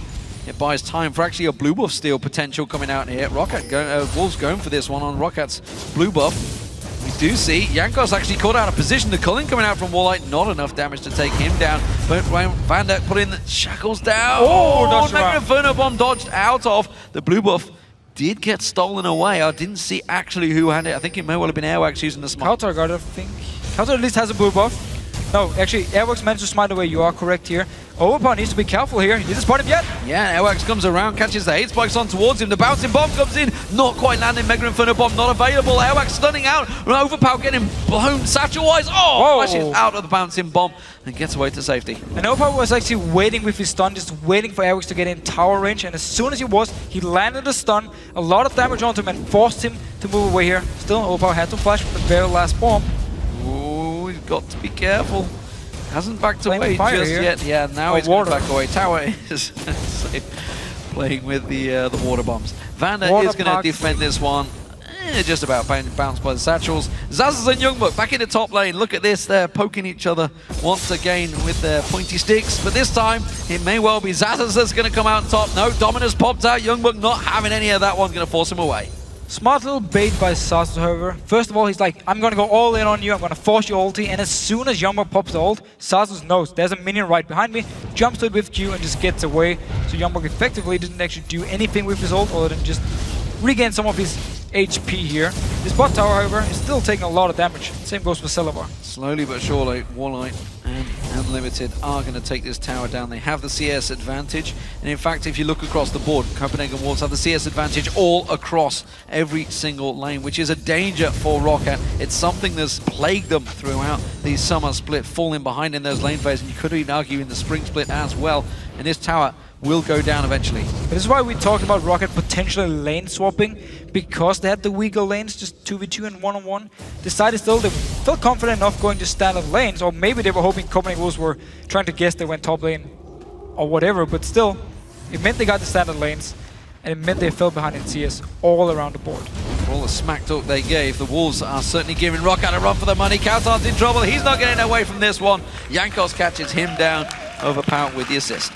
it buys time for actually a blue buff steal potential coming out here. Wolves going for this one on ROCCAT's blue buff. We do see Yankos actually caught out of position. The culling coming out from Wallite, not enough damage to take him down. But Van Dijk put in the shackles down. Oh, Mega Inferno Bomb dodged out of. The blue buff did get stolen away. I didn't see actually who had it. I think it may well have been Airwax using the smart. Kautard got it, I think. Kautard at least has a blue buff. No, actually, Airworks managed to smite away. You are correct here. Overpower needs to be careful here. He didn't spot him yet. Yeah, Airwax comes around, catches the hate spikes on towards him. The bouncing bomb comes in, not quite landing. Mega Inferno bomb not available. Airwax stunning out. Overpower getting blown satchel-wise. Oh, flashes out of the bouncing bomb and gets away to safety. And Overpower was actually waiting with his stun, just waiting for Airworks to get in tower range. And as soon as he landed a stun, a lot of damage onto him and forced him to move away here. Still, Overpower had to flash for the very last bomb. Ooh, he's got to be careful. Hasn't backed away fire just here. yet. Yeah, now he's going to back away. Tower is playing with the water bombs. Vanda is going to defend this one. Just about bounced by the satchels. Zazas and Youngbuck back in the top lane. Look at this, they're poking each other once again with their pointy sticks. But this time, it may well be Zazas that's going to come out on top. No, Dominus popped out. Youngbuck not having any of that one, going to force him away. Smart little bait by Sasus, however. First of all, he's like, I'm going to go all in on you. I'm going to force your ulti. And as soon as Youngbuck pops the ult, Sasus knows there's a minion right behind me. Jumps to it with Q and just gets away. So Youngbuck effectively didn't actually do anything with his ult other than just regain some of his HP here. His bot tower, however, is still taking a lot of damage. Same goes for Celavar. Slowly but surely, Warlight and Unlimited are going to take this tower down. They have the CS advantage. And in fact, if you look across the board, Copenhagen Wolves have the CS advantage all across every single lane, which is a danger for ROC. It's something that's plagued them throughout the summer split, falling behind in those lane phases. And you could even argue in the spring split as well. And this tower will go down eventually. This is why we talked about Rocket potentially lane swapping, because they had the weaker lanes, just 2v2 and 1-on-1. Decided still they felt confident enough going to standard lanes, or maybe they were hoping Copenhagen Wolves were trying to guess they went top lane or whatever, but still, it meant they got the standard lanes, and it meant they fell behind in CS all around the board. For all the smack talk they gave, the Wolves are certainly giving ROC a run for the money. Kautar's in trouble, he's not getting away from this one. Jankos catches him down, Overpowered with the assist.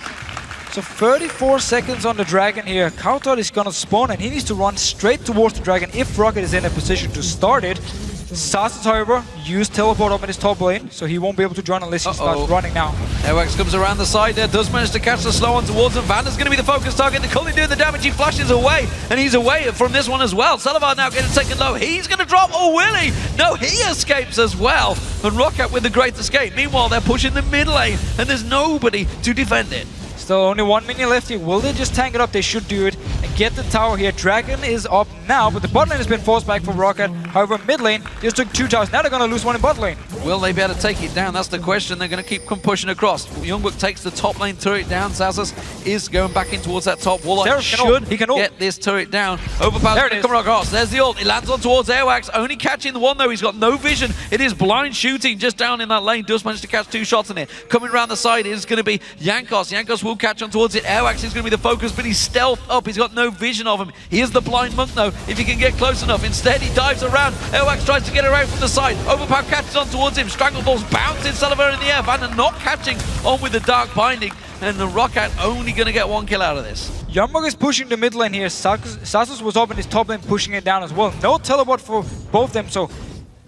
So 34 seconds on the Dragon here. Kautar is gonna spawn and he needs to run straight towards the Dragon if Rocket is in a position to start it. Sasus, however, used teleport up in his top lane, so he won't be able to join unless he starts running now. Airwax comes around the side there, does manage to catch the slow one towards him. Vanda's going to be the focus target. They're currently doing the damage. He flashes away, and he's away from this one as well. Celavar now getting taken low. He's going to drop. Oh, will he? No, he escapes as well. And Rocket with the great escape. Meanwhile, they're pushing the mid lane, and there's nobody to defend it. Still only 1 minion left here. Will they just tank it up? They should do it and get the tower here. Dragon is up now, but the bot lane has been forced back for Rocket. However, mid lane just took 2 towers. Now they're going to lose one in bot lane. Will they be able to take it down? That's the question. They're going to keep pushing across. Youngbuck takes the top lane turret down. Zazas is going back in towards that top. Warlock should get this turret down. Overpowered to come across. There's the ult. It lands on towards Airwax. Only catching the one though. He's got no vision. It is blind shooting just down in that lane. Does manage to catch 2 shots in it. Coming around the side is going to be Jankos. Jankos will catch on towards it. Airwax is going to be the focus, but he's stealthed up. He's got no vision of him. He is the blind monk though, if he can get close enough. Instead, he dives around. Airwax tries to get around from the side. Overpower catches on towards him. Strangle balls bouncing Celavar in the air. Vanda not catching on with the dark binding. And the Rocket only going to get 1 kill out of this. Youngbuck is pushing the mid lane here. Sasus was up in his top lane pushing it down as well. No teleport for both of them, so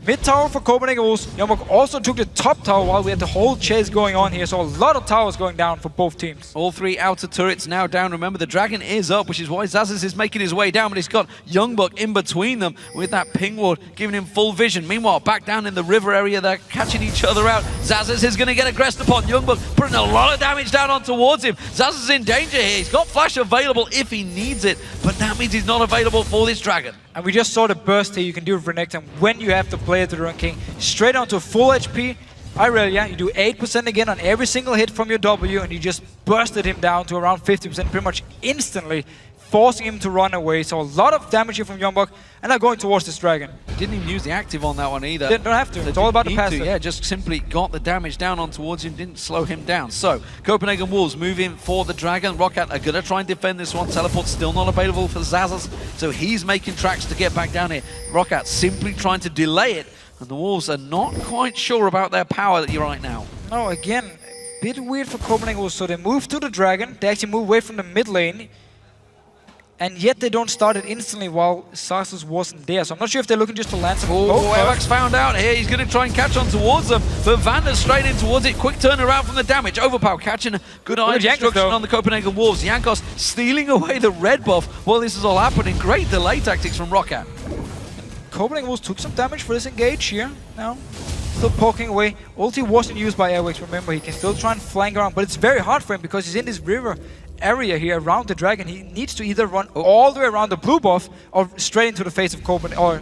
mid tower for Copenhagen Wolves. Youngbuck also took the top tower while we had the whole chase going on here, so a lot of towers going down for both teams. All 3 outer turrets now down. Remember, the Dragon is up, which is why Zazas is making his way down, but he's got Youngbuck in between them with that ping ward, giving him full vision. Meanwhile, back down in the river area, they're catching each other out. Zazas is going to get aggressed upon. Youngbuck putting a lot of damage down on towards him. Zazas is in danger here. He's got flash available if he needs it, but that means he's not available for this Dragon. And we just saw the burst here you can do with Renekton when you have to play the Rune King straight onto full HP. Irelia, you do 8% again on every single hit from your W, and you just bursted him down to around 50% pretty much instantly, forcing him to run away. So a lot of damage here from Youngbuck, and now going towards this Dragon. Didn't even use the active on that one either. Don't have to. It's all about the passive. Yeah, just simply got the damage down on towards him, didn't slow him down. So, Copenhagen Wolves moving for the Dragon. Rocket are going to try and defend this one. Teleport still not available for Zazas, so he's making tracks to get back down here. Rocket simply trying to delay it, and the Wolves are not quite sure about their power right now. No, again, a bit weird for Copenhagen Wolves. So they move to the Dragon, they actually move away from the mid lane, and yet they don't start it instantly while Sasus wasn't there. So I'm not sure if they're looking just to land some. Oh, Airwax found out here. He's going to try and catch on towards them, but Vanda's straight in towards it. Quick turnaround from the damage. Overpower catching a good eye destruction on the Copenhagen Wolves. Jankos stealing away the red buff while this is all happening. Great delay tactics from Rocket. Copenhagen Wolves took some damage for this engage here. Now still poking away. Ulti wasn't used by Airwax, remember, he can still try and flank around, but it's very hard for him because he's in this river area here around the dragon. He needs to either run all the way around the blue buff or straight into the face of Copenhagen or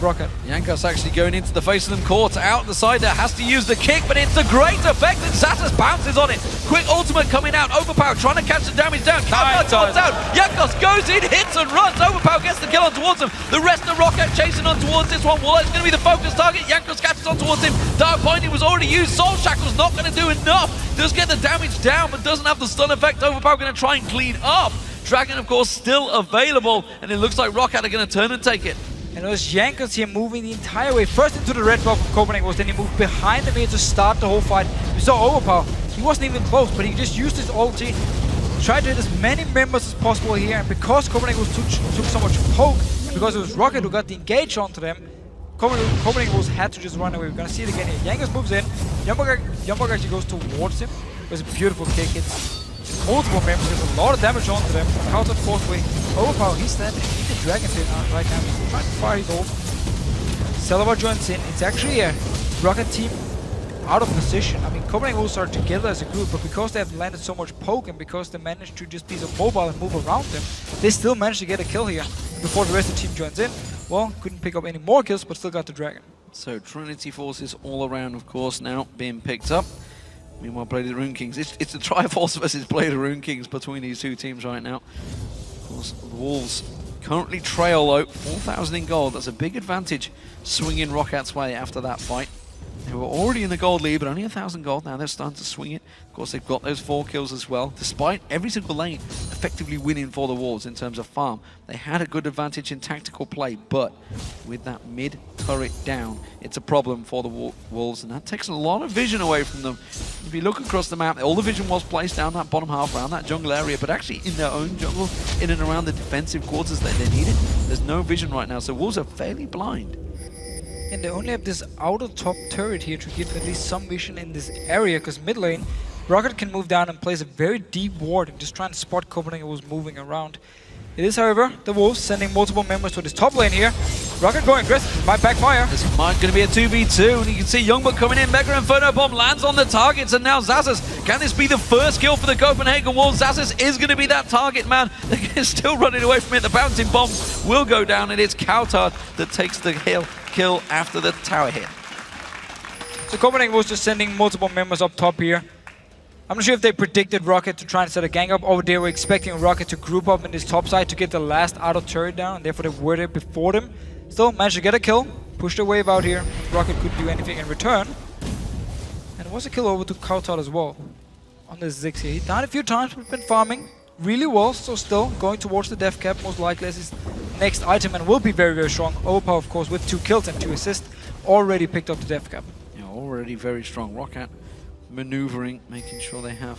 Rocket. Jankos actually going into the face of them, caught out the side there, has to use the kick, but it's a great effect, and Xatus bounces on it. Quick ultimate coming out, Overpower trying to catch the damage down, counter towards out, Jankos goes in, hits and runs, Overpower gets the kill on towards him, the rest of Rocket chasing on towards this one, Woolite's going to be the focus target, Jankos catches on towards him, Dark Binding was already used, Soul Shackle's not going to do enough, does get the damage down, but doesn't have the stun effect, Overpower going to try and clean up. Dragon, of course, still available, and it looks like Rocket are going to turn and take it. And it was Jankos here moving the entire way. First into the red buff of Copenhagen, then he moved behind him here to start the whole fight. We saw Overpower. He wasn't even close, but he just used his ulti, tried to hit as many members as possible here. And because Copenhagen took so much poke, and because it was Rocket who got the engage onto them, Copenhagen had to just run away. We're gonna see it again here. Jankos moves in. Jumberg actually goes towards him. It was a beautiful kick. It's multiple members, there's a lot of damage onto them. Countered forcefully. Overpower, he's standing in the dragon pit right now. He's trying to fire his ult. Celebar joins in. It's actually a Rocket team out of position. I mean, Copenhagen Wolves are together as a group, but because they have landed so much poke and because they managed to just be so mobile and move around them, they still managed to get a kill here before the rest of the team joins in. Well, couldn't pick up any more kills, but still got the dragon. So Trinity forces all around, of course, now being picked up. Meanwhile, Blade of the Rune Kings. It's the Triforce versus Blade of the Rune Kings between these two teams right now. Of course, the Wolves currently trail though, 4,000 in gold. That's a big advantage swinging Rockat's way after that fight. They were already in the gold lead, but only 1,000 gold. Now they're starting to swing it. Of course, they've got those 4 kills as well. Despite every single lane effectively winning for the Wolves in terms of farm, they had a good advantage in tactical play, but with that mid turret down, it's a problem for the Wolves, and that takes a lot of vision away from them. If you look across the map, all the vision was placed down that bottom half, around that jungle area, but actually in their own jungle, in and around the defensive quarters that they needed. There's no vision right now, so Wolves are fairly blind. And they only have this outer top turret here to give at least some vision in this area, because mid lane, Rocket can move down and place a very deep ward and just try and spot Copenhagen Wolves moving around. It is, however, the Wolves sending multiple members to this top lane here. Rocket going aggressive, might backfire. This might going to be a 2v2, and you can see Youngbuck coming in. Mega Inferno Bomb lands on the targets, and now Xasus. Can this be the first kill for the Copenhagen Wolves? Xasus is going to be that target man. They're still running away from it. The bouncing bombs will go down, and it's Kautard that takes the kill after the tower hit. So Copenhagen was just sending multiple members up top here. I'm not sure if they predicted Rocket to try and set a gang up, or they were expecting Rocket to group up in this top side to get the last outer turret down, and therefore they were there before them. Still managed to get a kill, pushed the wave out here. Rocket couldn't do anything in return. And it was a kill over to Kautard as well on the Ziggs here. He died a few times, but been farming really well, so still going towards the death cap most likely as his next item, and will be very, very strong. Overpower, of course, with 2 kills and 2 assists, already picked up the death cap. Yeah, already very strong. Rocket maneuvering, making sure they have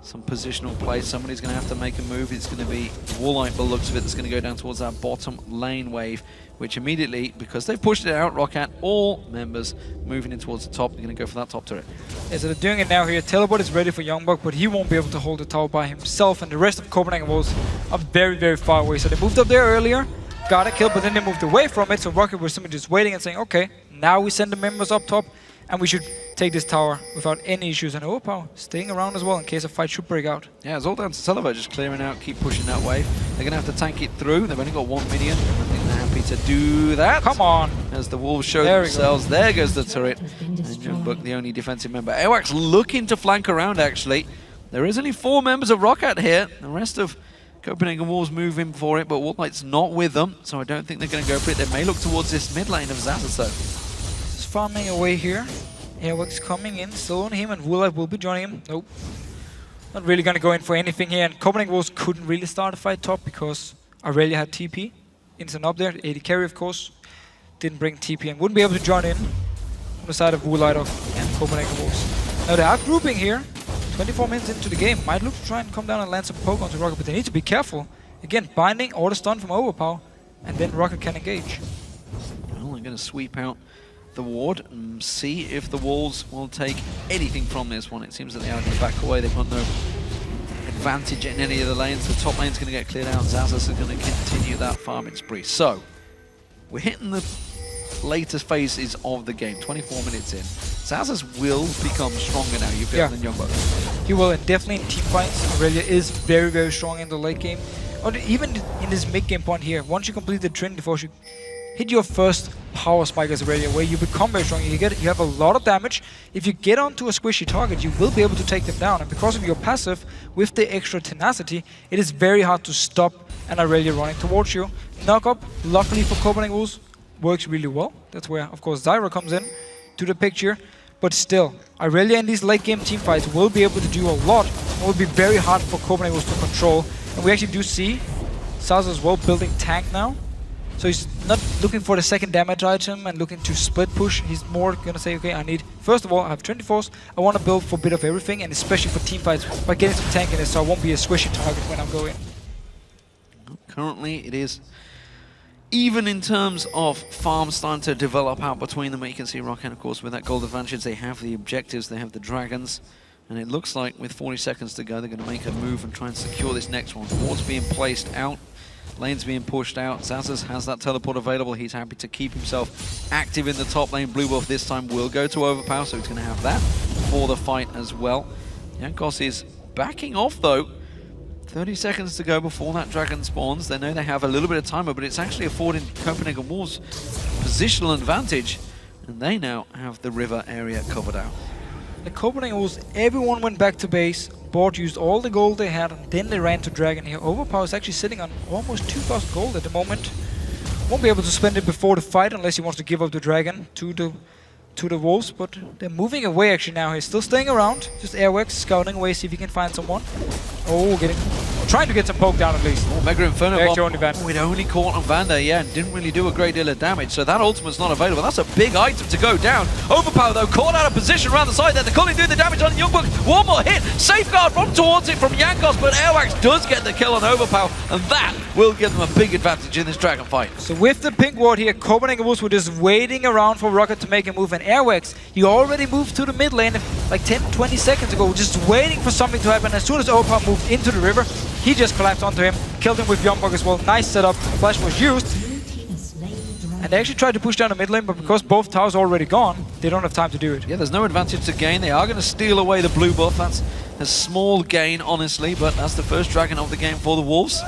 some positional play. Somebody's going to have to make a move. It's going to be Woolite, by the looks of it, that's going to go down towards that bottom lane wave, which immediately, because they've pushed it out, Rocket, all members moving in towards the top, they're going to go for that top turret. Yeah, so they're doing it now here. Teleport is ready for Youngbuck, but he won't be able to hold the tower by himself, and the rest of Copenhagen Wolves are very, very far away. So they moved up there earlier, got a kill, but then they moved away from it, so Rocket was simply just waiting and saying, okay, now we send the members up top, and we should take this tower without any issues. And Overpower staying around as well in case a fight should break out. Yeah, it's all down to Celebar just clearing out, keep pushing that wave. They're going to have to tank it through. They've only got 1 minion. I think they're happy to do that. Come on! As the Wolves show themselves. There goes the turret. And Youngbuck, the only defensive member. Awax looking to flank around, actually. There is only 4 members of Rocket here. The rest of Copenhagen Wolves move in for it, but Woolite's not with them, so I don't think they're going to go for it. They may look towards this mid lane of Xasus, though. Just farming away here. Airwax coming in, still on him, and Woolite will be joining him. Nope. Not really going to go in for anything here, and Copenhagen Wolves couldn't really start a fight top because Aurelia had TP. Instant up there, 80 carry of course. Didn't bring TP and wouldn't be able to join in on the side of Woolite and Copenhagen Wolves. Now they are grouping here, 24 minutes into the game. Might look to try and come down and land some poke onto Rocket, but they need to be careful. Again, binding or the stun from Overpower, and then Rocket can engage. Well, they're going to sweep out the ward and see if the Wolves will take anything from this one. It seems that they are going to back away. They've got no advantage in any of the lanes. The top lane's going to get cleared out. Xasus is going to continue that farming spree. So, we're hitting the latest phases of the game, 24 minutes in. Zazas will become stronger now, you feel, than Youngbuck. He will, and definitely in team fights, Aurelia is very, very strong in the late game. Or even in this mid-game point here, once you complete the Trinity Force, you hit your first power spike as Aurelia, where you become very strong. You have a lot of damage. If you get onto a squishy target, you will be able to take them down. And because of your passive, with the extra tenacity, it is very hard to stop an Aurelia running towards you. Knock up, luckily for Copenhagen Wolves, works really well. That's where, of course, Zyra comes in to the picture. But still, Aurelia in these late game team fights will be able to do a lot. It will be very hard for Copenhagen Wolves to control. And we actually do see Saz as well building tank now. So he's not looking for the second damage item and looking to split push. He's more gonna say, okay, I need, first of all, I have 24s. I want to build for a bit of everything, and especially for team fights, by getting some tank in it, so I won't be a squishy target when I'm going. Currently, it is even in terms of farms starting to develop out between them. You can see ROC, of course, with that gold advantage, they have the objectives, they have the dragons. And it looks like with 40 seconds to go, they're going to make a move and try and secure this next one. Wards being placed out. Lane's being pushed out. Zazas has that teleport available. He's happy to keep himself active in the top lane. Blue buff this time will go to overpower, so he's going to have that for the fight as well. Jankos is backing off though. 30 seconds to go before that dragon spawns. They know they have a little bit of timer, but it's actually affording Copenhagen Wolves positional advantage. And they now have the river area covered out. The Copenhagen Wolves, everyone went back to base. Board used all the gold they had, and then they ran to Dragon here. Overpower is actually sitting on almost 2,000 gold at the moment. Won't be able to spend it before the fight unless he wants to give up the Dragon to the Wolves, but they're moving away actually now. He's still staying around, just airworks, scouting away, see if he can find someone. Oh, trying to get some poke down at least. Oh, Mega Inferno Bomb. It only caught on Vander, yeah, and didn't really do a great deal of damage, so that ultimate's not available. That's a big item to go down. Overpower, though, caught out of position around the side there. They're calling doing the damage on Youngbuck. One more hit. Safeguard from towards it from Jankos, but Airwax does get the kill on Overpower, and that will give them a big advantage in this dragon fight. So with the pink ward here, Copenhagen Wolves were just waiting around for Rocket to make a move, and Airwax, he already moved to the mid lane like 10-20 seconds ago, just waiting for something to happen. As soon as Overpower moved into the river, he just collapsed onto him, killed him with Youngbuck as well. Nice setup, flash was used. And they actually tried to push down the mid lane, but because both towers are already gone, they don't have time to do it. Yeah, there's no advantage to gain. They are going to steal away the blue buff. That's a small gain, honestly, but that's the first dragon of the game for the Wolves.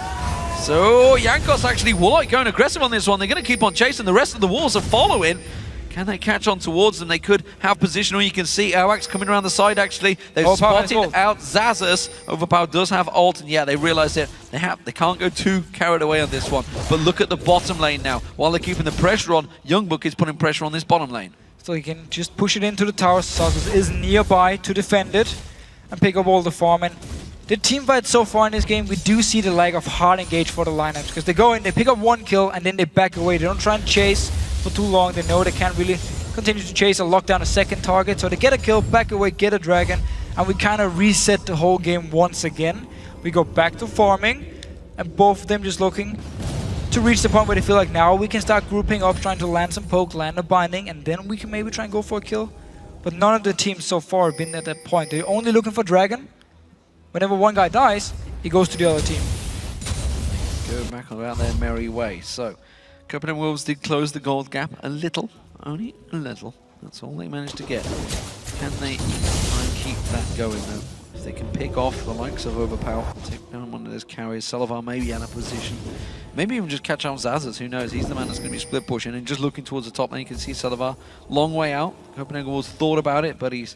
So Jankos actually going aggressive on this one. They're going to keep on chasing. The rest of the Wolves are following. Can they catch on towards them? They could have position, or you can see Airwax coming around the side actually. They've spotted out Zazas. Overpower does have ult, and yeah, they realize it. They can't go too carried away on this one. But look at the bottom lane now. While they're keeping the pressure on, Youngbuck is putting pressure on this bottom lane. So he can just push it into the tower. Zazas is nearby to defend it and pick up all the farm. And the team fight so far in this game, we do see the lack of hard engage for the lineups, because they go in, they pick up one kill, and then they back away. They don't try and chase for too long. They know they can't really continue to chase or lock down a second target, so they get a kill, back away, get a dragon, and we kind of reset the whole game once again. We go back to farming, and both of them just looking to reach the point where they feel like now we can start grouping up, trying to land some poke, land a binding, and then we can maybe try and go for a kill. But none of the teams so far have been at that point. They're only looking for dragon. Whenever one guy dies, he goes to the other team. Go back about their merry way. So Copenhagen Wolves did close the gold gap a little, only a little. That's all they managed to get. Can they try and keep that going though? If they can pick off the likes of Overpower, take down one of those carriers, Salavar maybe out of position. Maybe even just catch out Zazas, who knows? He's the man that's going to be split pushing, and just looking towards the top lane, you can see Salavar long way out. Copenhagen Wolves thought about it, but he's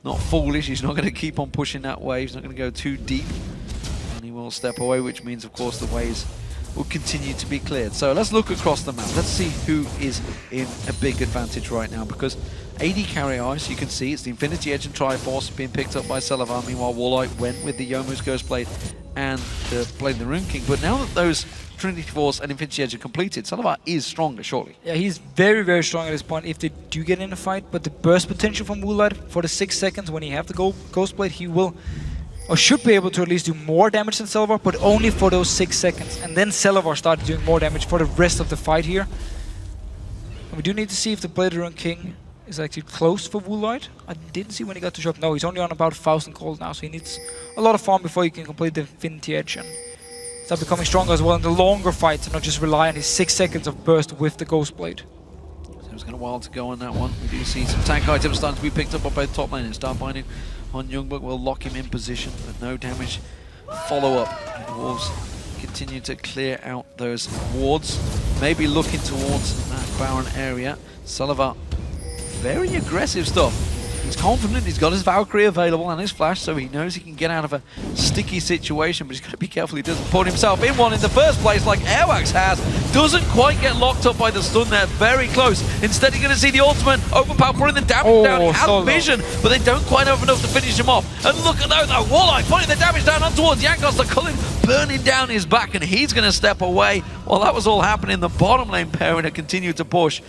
not foolish. He's not going to keep on pushing that wave. He's not going to go too deep. And he will step away, which means, of course, the waves will continue to be cleared. So let's look across the map. Let's see who is in a big advantage right now, because AD carry ice, you can see it's the Infinity Edge and Triforce being picked up by Salavar. Meanwhile, Warlight went with the Yomu's Ghostblade and the Blade of the Rune King. But now that those Trinity Force and Infinity Edge are completed, Salavar is stronger, surely. Yeah, he's very, very strong at this point if they do get in a fight. But the burst potential from Warlight for the 6 seconds when he have the Ghostblade, he will, or should be able to at least do more damage than Salavar, but only for those 6 seconds. And then Salavar started doing more damage for the rest of the fight here. And we do need to see if the Blade of the Rune King is actually close for Woolite. I didn't see when he got to shop. No, he's only on about 1,000 gold now, so he needs a lot of farm before he can complete the Infinity Edge and start becoming stronger as well in the longer fights and not just rely on his 6 seconds of burst with the Ghostblade. It's got a while to go on that one. We do see some tank items starting to be picked up by both top laners. Start binding on Youngbuck will lock him in position, but no damage. Follow up. The Wolves continue to clear out those wards. Maybe looking towards that Baron area. Sullivan, very aggressive stuff. He's confident, he's got his Valkyrie available and his flash, so he knows he can get out of a sticky situation, but he's got to be careful he doesn't put himself in one in the first place like Airwax has. Doesn't quite get locked up by the stun there, very close. Instead, you're going to see the ultimate, Overpower putting the damage down. He has vision, but they don't quite have enough to finish him off. And look at that, Walleye putting the damage down on towards Jankos, the Cullen burning down his back, and he's going to step away. While that was all happening, the bottom lane pairing have continued to push.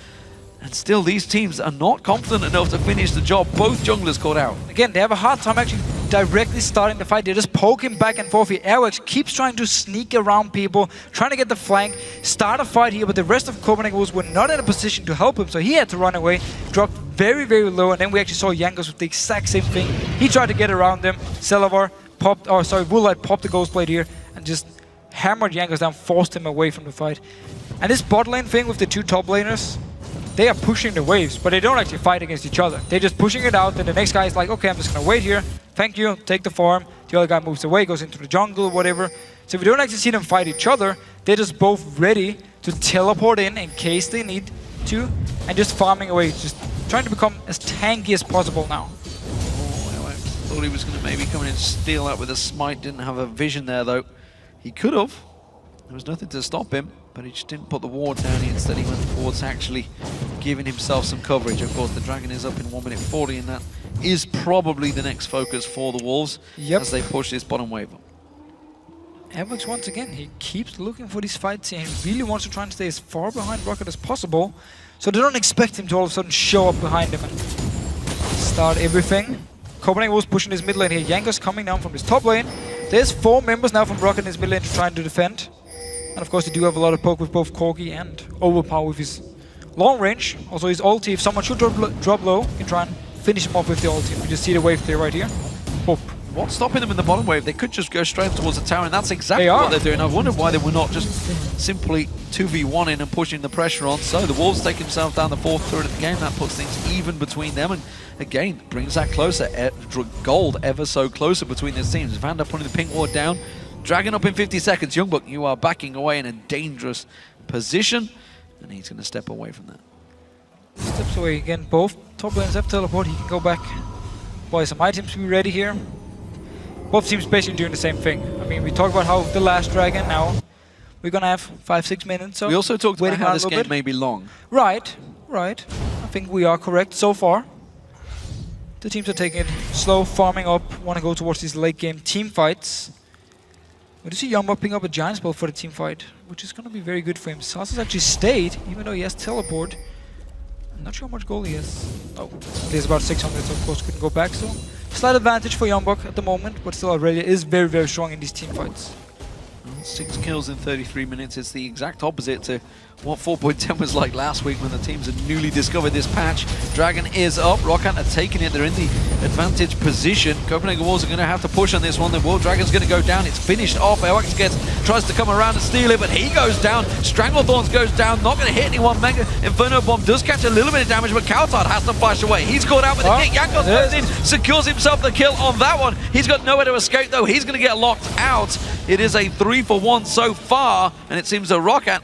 And still, these teams are not confident enough to finish the job. Both junglers caught out. Again, they have a hard time actually directly starting the fight. They're just poking back and forth here. Airwax keeps trying to sneak around people, trying to get the flank, start a fight here, but the rest of Copenhagen Wolves were not in a position to help him, so he had to run away, dropped very, very low, and then we actually saw Jankos with the exact same thing. He tried to get around them. Celavar popped, or sorry, Woolite popped the Ghost Blade here and just hammered Jankos down, forced him away from the fight. And this bot lane thing with the two top laners, they are pushing the waves, but they don't actually fight against each other. They're just pushing it out, and the next guy is like, okay, I'm just gonna wait here. Thank you, take the farm. The other guy moves away, goes into the jungle, whatever. So we don't actually see them fight each other. They're just both ready to teleport in case they need to, and just farming away, just trying to become as tanky as possible now. Oh, I thought he was gonna maybe come in and steal that with a smite. Didn't have a vision there though. He could have. There was nothing to stop him, but he just didn't put the ward down. Instead, he went towards actually giving himself some coverage. Of course, the Dragon is up in 1 minute 40, and that is probably the next focus for the Wolves as they push this bottom wave up. Airwax, once again, he keeps looking for these fights here. He really wants to try and stay as far behind Rocket as possible, so they don't expect him to all of a sudden show up behind him and start everything. Copenhagen Wolves pushing his mid lane here. Jankos coming down from his top lane. There's 4 members now from Rocket in his mid lane to try and to defend. And of course, they do have a lot of poke with both Corgi and Overpower with his long range. Also his ulti, if someone should drop low, you can try and finish him off with the ulti. We just see the wave there right here. Boop. What's stopping them in the bottom wave? They could just go straight towards the tower, and that's exactly what they're doing. I wondered why they were not just simply 2v1 in and pushing the pressure on. So the Wolves take themselves down the 4th turret of the game. That puts things even between them, and again, brings that closer. Gold ever so closer between these teams. Vander putting the pink ward down. Dragon up in 50 seconds. Youngbuck, you are backing away in a dangerous position, and he's going to step away from that. Steps away again. Both top lanes have teleport. He can go back, buy some items to be ready here. Both teams basically doing the same thing. I mean, we talked about how the last Dragon, now we're going to have 5-6 minutes. So we also talked about how this game may be long. Right, right. I think we are correct so far. The teams are taking it slow, farming up, want to go towards these late game team fights. We do see Youngbuck picking up a giant spell for the team fight, which is going to be very good for him. Sasa's actually stayed, even though he has teleport. I'm not sure how much gold he has. Oh, he has about 600, so of course couldn't go back still. Slight advantage for Youngbuck at the moment, but still Aurelia is very, very strong in these team fights. 6 kills in 33 minutes. It's the exact opposite to what 4.10 was like last week when the teams had newly discovered this patch. Dragon is up. Rockant are taking it. They're in the advantage position. Copenhagen Wolves are going to have to push on this one. The World Dragon's going to go down. It's finished off. Airwax tries to come around and steal it, but he goes down. Stranglethorns goes down. Not going to hit anyone. Mega Inferno Bomb does catch a little bit of damage, but Kautard has to flash away. He's caught out with a kick. Jankos goes in, secures himself the kill on that one. He's got nowhere to escape, though. He's going to get locked out. It is a 3-for-1 so far, and it seems that Rockant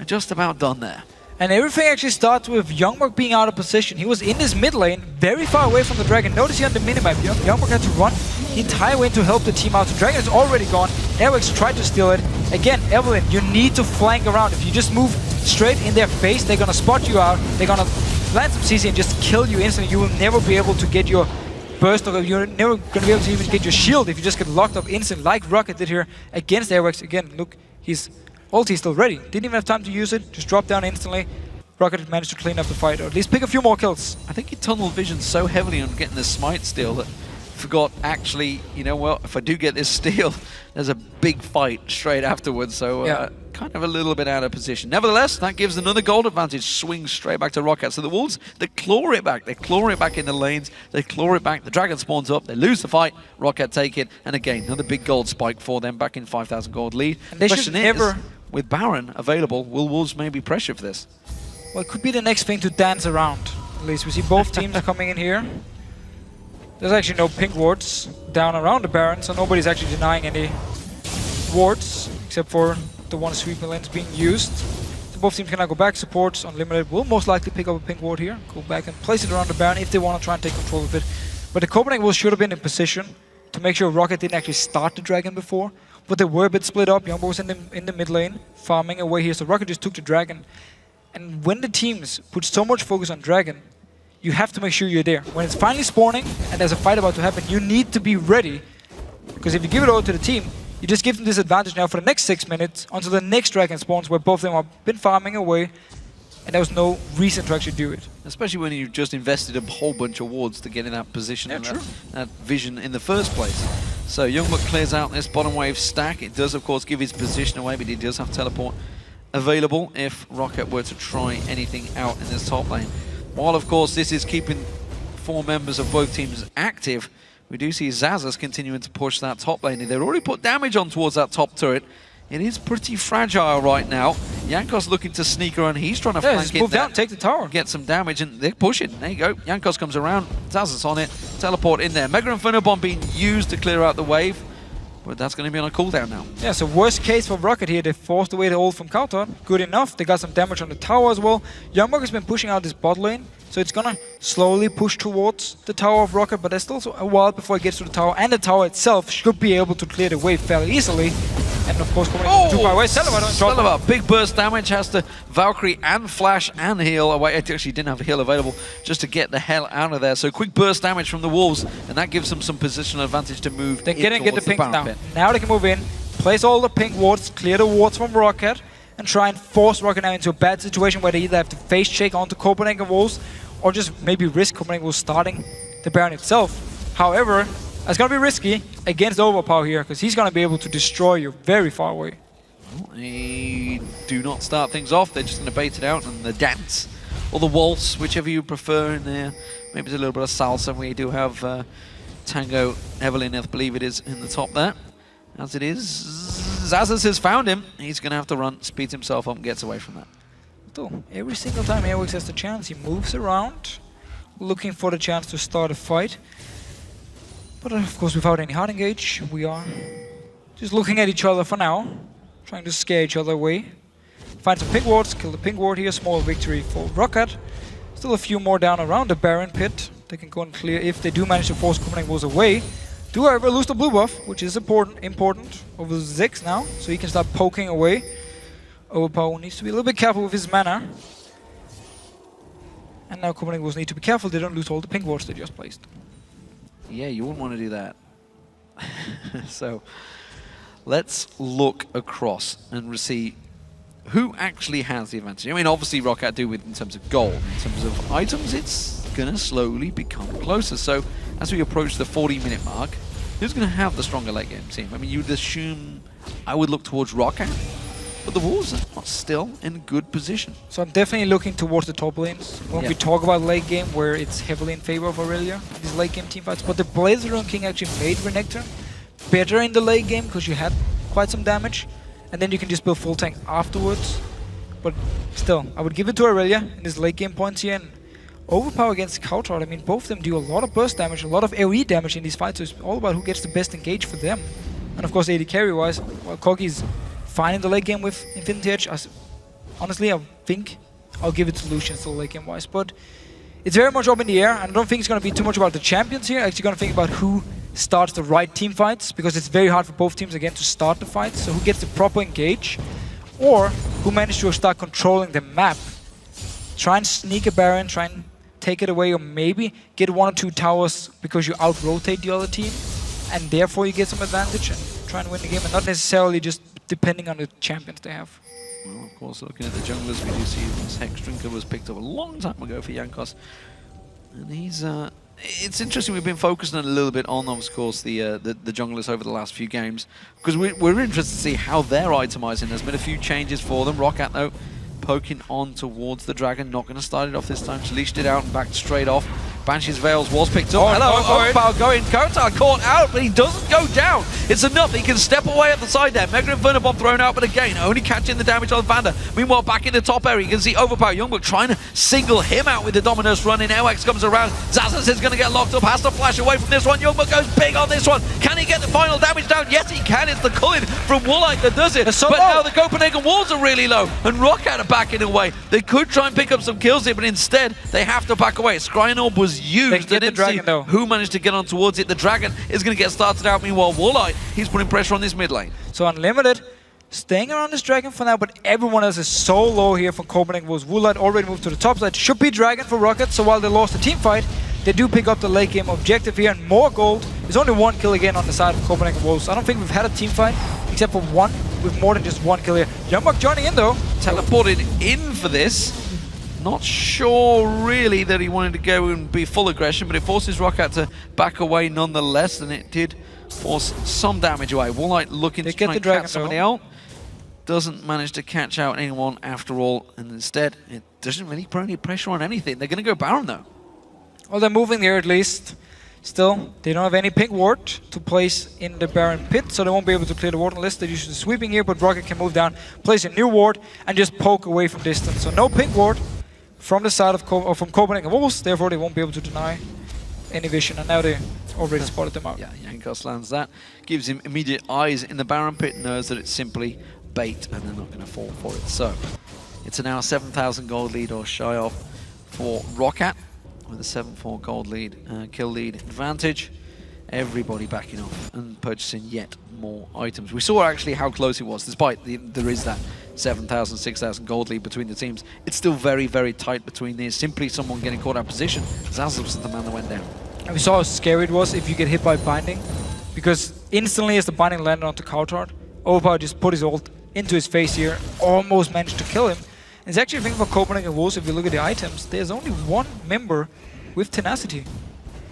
are just about done there. And everything actually starts with Youngbuck being out of position. He was in his mid lane, very far away from the Dragon. Notice here on the minimap, Youngbuck had to run the entire way to help the team out. The Dragon is already gone. Airwax tried to steal it. Again, Evelyn, you need to flank around. If you just move straight in their face, they're going to spot you out. They're going to land some CC and just kill you instantly. You will never be able to get your burst, or you're never going to be able to even get your shield if you just get locked up instantly, like Rocket did here against Airwax. Again, look, his ulti is still ready. Didn't even have time to use it, just dropped down instantly. Rocket managed to clean up the fight, or at least pick a few more kills. I think he tunnel visioned so heavily on getting the smite steal that forgot actually, you know, well, if I do get this steal, there's a big fight straight afterwards, so kind of a little bit out of position. Nevertheless, that gives another gold advantage, swings straight back to Rocket. So the Wolves, they claw it back. They claw it back in the lanes. They claw it back. The Dragon spawns up. They lose the fight. Rocket take it. And again, another big gold spike for them, back in 5,000 gold lead. And they Question should is, never... with Baron available, will Wolves maybe pressure for this? Well, it could be the next thing to dance around. At least we see both teams coming in here. There's actually no pink wards down around the Baron, so nobody's actually denying any wards, except for the one sweeping lanes being used. So both teams can now go back. Supports Unlimited will most likely pick up a pink ward here, go back and place it around the Baron if they want to try and take control of it. But the Copenhagen Wolves should have been in position to make sure Rocket didn't actually start the Dragon before. But they were a bit split up. Youngbo was in the mid lane, farming away here, so Rocket just took the Dragon. And when the teams put so much focus on Dragon, you have to make sure you're there. When it's finally spawning and there's a fight about to happen, you need to be ready. Because if you give it over to the team, you just give them this advantage now for the next 6 minutes until the next Dragon spawns, where both of them have been farming away, and there was no reason to actually do it. Especially when you've just invested a whole bunch of wards to get in that position and that vision in the first place. So Youngbuck clears out this bottom wave stack. It does, of course, give his position away, but he does have teleport available if Rocket were to try anything out in this top lane. While, of course, this is keeping 4 members of both teams active, we do see Zazas continuing to push that top lane. They've already put damage on towards that top turret. It is pretty fragile right now. Jankos looking to sneak around. He's trying to flank it move down, take the tower. Get some damage, and they're pushing. There you go. Jankos comes around. Zazas on it. Teleport in there. Mega Inferno Bomb being used to clear out the wave. But that's going to be on a cooldown now. Yeah, so worst case for Rocket here, they forced away the ult from counter. Good enough. They got some damage on the tower as well. Youngbuck has been pushing out this bot lane, so it's going to slowly push towards the tower of Rocket, but there's still a while before it gets to the tower, and the tower itself should be able to clear the wave fairly easily. And of course, coming too far away, Seleva, big burst damage, has to Valkyrie and flash and heal away. It actually didn't have a heal available just to get the hell out of there. So quick burst damage from the Wolves, and that gives them some positional advantage to move. They get the pink now. Now they can move in, place all the pink wards, clear the wards from Rocket, and try and force Rocket now into a bad situation where they either have to face shake onto Copenhagen Wolves, or just maybe risk Copenhagen Wolves starting the Baron itself. However, it's going to be risky against Overpower here, because he's going to be able to destroy you very far away. Well, they do not start things off. They're just going to bait it out and the dance, or the waltz, whichever you prefer in there. Maybe it's a little bit of salsa. We do have Tango Evelyn, I believe it is, in the top there. As it is, Zazas has found him. He's going to have to run, speeds himself up and gets away from that. So, every single time Airwix has the chance, he moves around, looking for the chance to start a fight. But of course, without any hard engage, we are just looking at each other for now, trying to scare each other away. Find some pink wards, kill the pink ward here, small victory for Rocket. Still a few more down around the Baron pit. They can go and clear if they do manage to force Copenhagen Wolves away. Do however lose the blue buff, which is important over Ziggs now, so he can start poking away. Overpower needs to be a little bit careful with his mana. And now Copenhagen Wolves need to be careful they don't lose all the pink wards they just placed. Yeah, you wouldn't want to do that. So, let's look across and see who actually has the advantage. I mean, obviously Rocket do with in terms of gold. In terms of items, it's going to slowly become closer. So, as we approach the 40-minute mark, who's going to have the stronger late game team? I mean, you'd assume I would look towards Rocket, but the Wolves are still in good position. So I'm definitely looking towards the top lanes. When we talk about late game, where it's heavily in favor of Aurelia, these late game team fights. But the Blazer King actually made Renekton better in the late game, because you had quite some damage, and then you can just build full tank afterwards. But still, I would give it to Aurelia in his late game points here. And Overpower against Kautrad, I mean, both of them do a lot of burst damage, a lot of AoE damage in these fights, so it's all about who gets the best engage for them. And of course, AD carry-wise, well, Kogi's fine in the late game with Infinity Edge. Honestly, I think I'll give it to Lucian still late game wise, but it's very much up in the air. I don't think it's going to be too much about the champions here. I'm actually going to think about who starts the right team fights, because it's very hard for both teams again to start the fights. So who gets the proper engage, or who managed to start controlling the map. Try and sneak a Baron, try and take it away, or maybe get 1 or 2 towers because you out-rotate the other team, and therefore you get some advantage and try and win the game, and not necessarily just depending on the champions they have. Well, of course, looking at the junglers, we do see this Hex Drinker was picked up a long time ago for Jankos. And he's... it's interesting, we've been focusing a little bit on, of course, the junglers over the last few games, because we're interested to see how they're itemizing. There's been a few changes for them. Roccat, though, poking on towards the Dragon, not going to start it off this time. Just leashed it out and backed straight off. Banshee's Veils was picked up. Oh, Hello, go for it. Overpower going. Kotar caught out, but he doesn't go down. It's enough. He can step away at the side there. Mega Inferno Bomb thrown out, but again, only catching the damage on Vander. Meanwhile, back in the top area, you can see Overpower Youngbuck trying to single him out with the Dominus run in. Airwax comes around. Zazas is going to get locked up, has to flash away from this one. Youngbuck goes big on this one. Can he get the final damage down? Yes, he can. It's the culling from Woolite that does it. So but low. now the Copenhagen Wolves are really low, and ROC are backing away. They could try and pick up some kills here, but instead, they have to back away. Scrying Orb was used. They get the Dragon, though. Who managed to get on towards it. The Dragon is going to get started out. Meanwhile, Woolite, he's putting pressure on this mid lane. So Unlimited staying around this Dragon for now, but everyone else is so low here from Copenhagen Wolves. Woolite already moved to the top side. Should be Dragon for Rocket, so while they lost the team fight, they do pick up the late game objective here and more gold. There's only one kill again on the side of Copenhagen Wolves. I don't think we've had a team fight, except for one, with more than just one kill here. Youngbuck joining in though. Teleported in for this. Not sure really that he wanted to go and be full aggression, but it forces ROC to back away nonetheless, and it did force some damage away. Woolite looking to They get try the and Dragon catch somebody though. out. Doesn't manage to catch out anyone after all, and instead it doesn't really put any pressure on anything. They're going to go Baron though. Well, they're moving there at least. Still, they don't have any pink ward to place in the Baron pit, so they won't be able to clear the ward unless they're usually sweeping here, but Rocket can move down, place a new ward, and just poke away from distance. So no pink ward from the side of from Copenhagen Wolves, therefore they won't be able to deny any vision, and now they already spotted them out. Yeah, Jankos lands that. Gives him immediate eyes in the Baron pit, knows that it's simply bait, and they're not going to fall for it. So, it's now a 7,000 gold lead or shy of for Rocket, with a 7-4 gold lead, kill lead advantage. Everybody backing off and purchasing yet more items. We saw actually how close it was, despite there is that 7,000, 6,000 gold lead between the teams. It's still very, very tight between these. Simply someone getting caught out of position. Zazas was the man that went down. And we saw how scary it was if you get hit by binding, because instantly as the binding landed onto Coulthard, Overpower just put his ult into his face here, almost managed to kill him. And it's actually a thing for Copenhagen Wolves, if you look at the items, there's only one member with tenacity.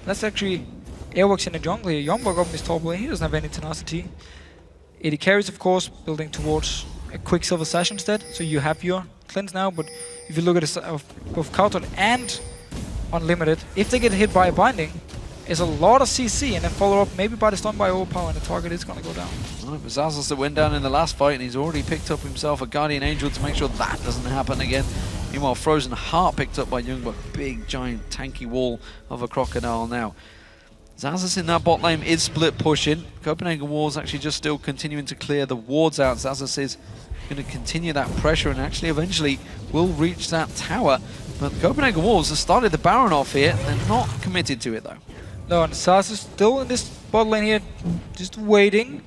That's actually Airworks in the jungle here. Youngbuck up in his top lane, he doesn't have any tenacity. 80 carries, of course, building towards a Quicksilver Sash instead, so you have your cleanse now, but if you look at the side of both Coulthard and Unlimited, if they get hit by a binding, it's a lot of CC, and then follow up maybe by the stun by Overpower, and the target is going to go down. Well, it was Zazas that went down in the last fight, and he's already picked up himself a Guardian Angel to make sure that doesn't happen again. Meanwhile, Frozen Heart picked up by Youngbuck. Big, giant, tanky wall of a crocodile now. Zazas in that bot lane is split pushing. Copenhagen Wolves actually just still continuing to clear the wards out. Zazas is going to continue that pressure and actually eventually will reach that tower. But Copenhagen Wolves have started the Baron off here. They're not committed to it though. No, and Saz is still in this bot lane here, just waiting.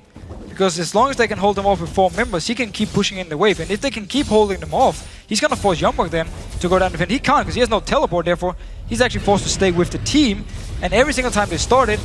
Because as long as they can hold them off with 4 members, he can keep pushing in the wave. And if they can keep holding them off, he's going to force Youngbuck then to go down the defend. He can't because he has no teleport, therefore he's actually forced to stay with the team. And every single time they started,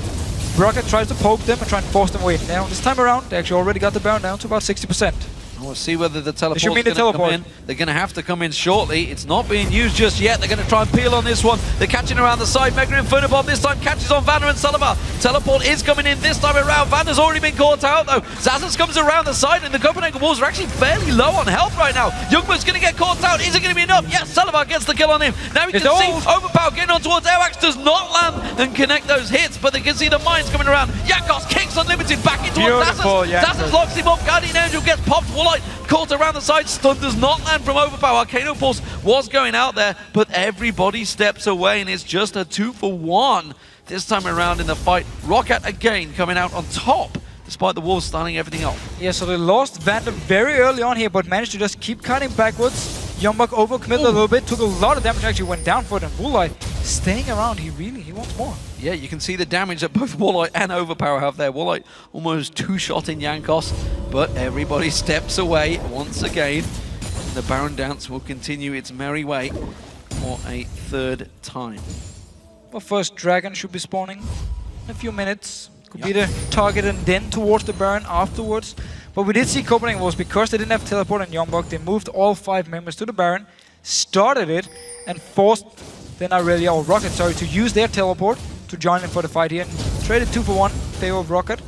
Rocket tries to poke them and try and force them away. Now, this time around, they actually already got the Baron down to about 60%. We'll see whether the teleport's should mean the going to come teleport. in. They're going to have to come in shortly. It's not being used just yet. They're going to try and peel on this one. They're catching around the side. Mega Inferno Bomb this time catches on Vander and Sullivan. Teleport is coming in this time around. Vander's already been caught out though. Zazas comes around the side and the Copenhagen Wolves are actually fairly low on health right now. Youngbuck's going to get caught out. Is it going to be enough? Yes, Sullivan gets the kill on him. Now we can see Overpower getting on towards Airwax. Does not land and connect those hits, but they can see the mines coming around. Jankos kicks Unlimited back into Zazas. Zazas locks him up. Guardian Angel gets popped. Woolite caught around the side. Stun does not land from Overpower. Arcano Pulse was going out there, but everybody steps away and it's just a 2-for-1 this time around in the fight. Rocket again coming out on top despite the Wolves starting everything off. Yeah, so they lost Vander very early on here, but managed to just keep cutting backwards. Youngbuck overcommitted a little bit, took a lot of damage, actually went down for it, and Woolite staying around. He wants more. Yeah, you can see the damage that both Woolite and Overpower have there. Woolite almost 2-shot in Jankos, but everybody steps away once again. And the Baron dance will continue its merry way for a 3rd time. Well, first Dragon should be spawning in a few minutes. Could be the target and then towards the Baron afterwards. But we did see Copenhagen Wolves, because they didn't have teleport on Youngbuck, they moved all 5 members to the Baron, started it, and forced then Aurelia or Rocket, to use their teleport to join in for the fight here, and traded 2-for-1 in favor of Rocket.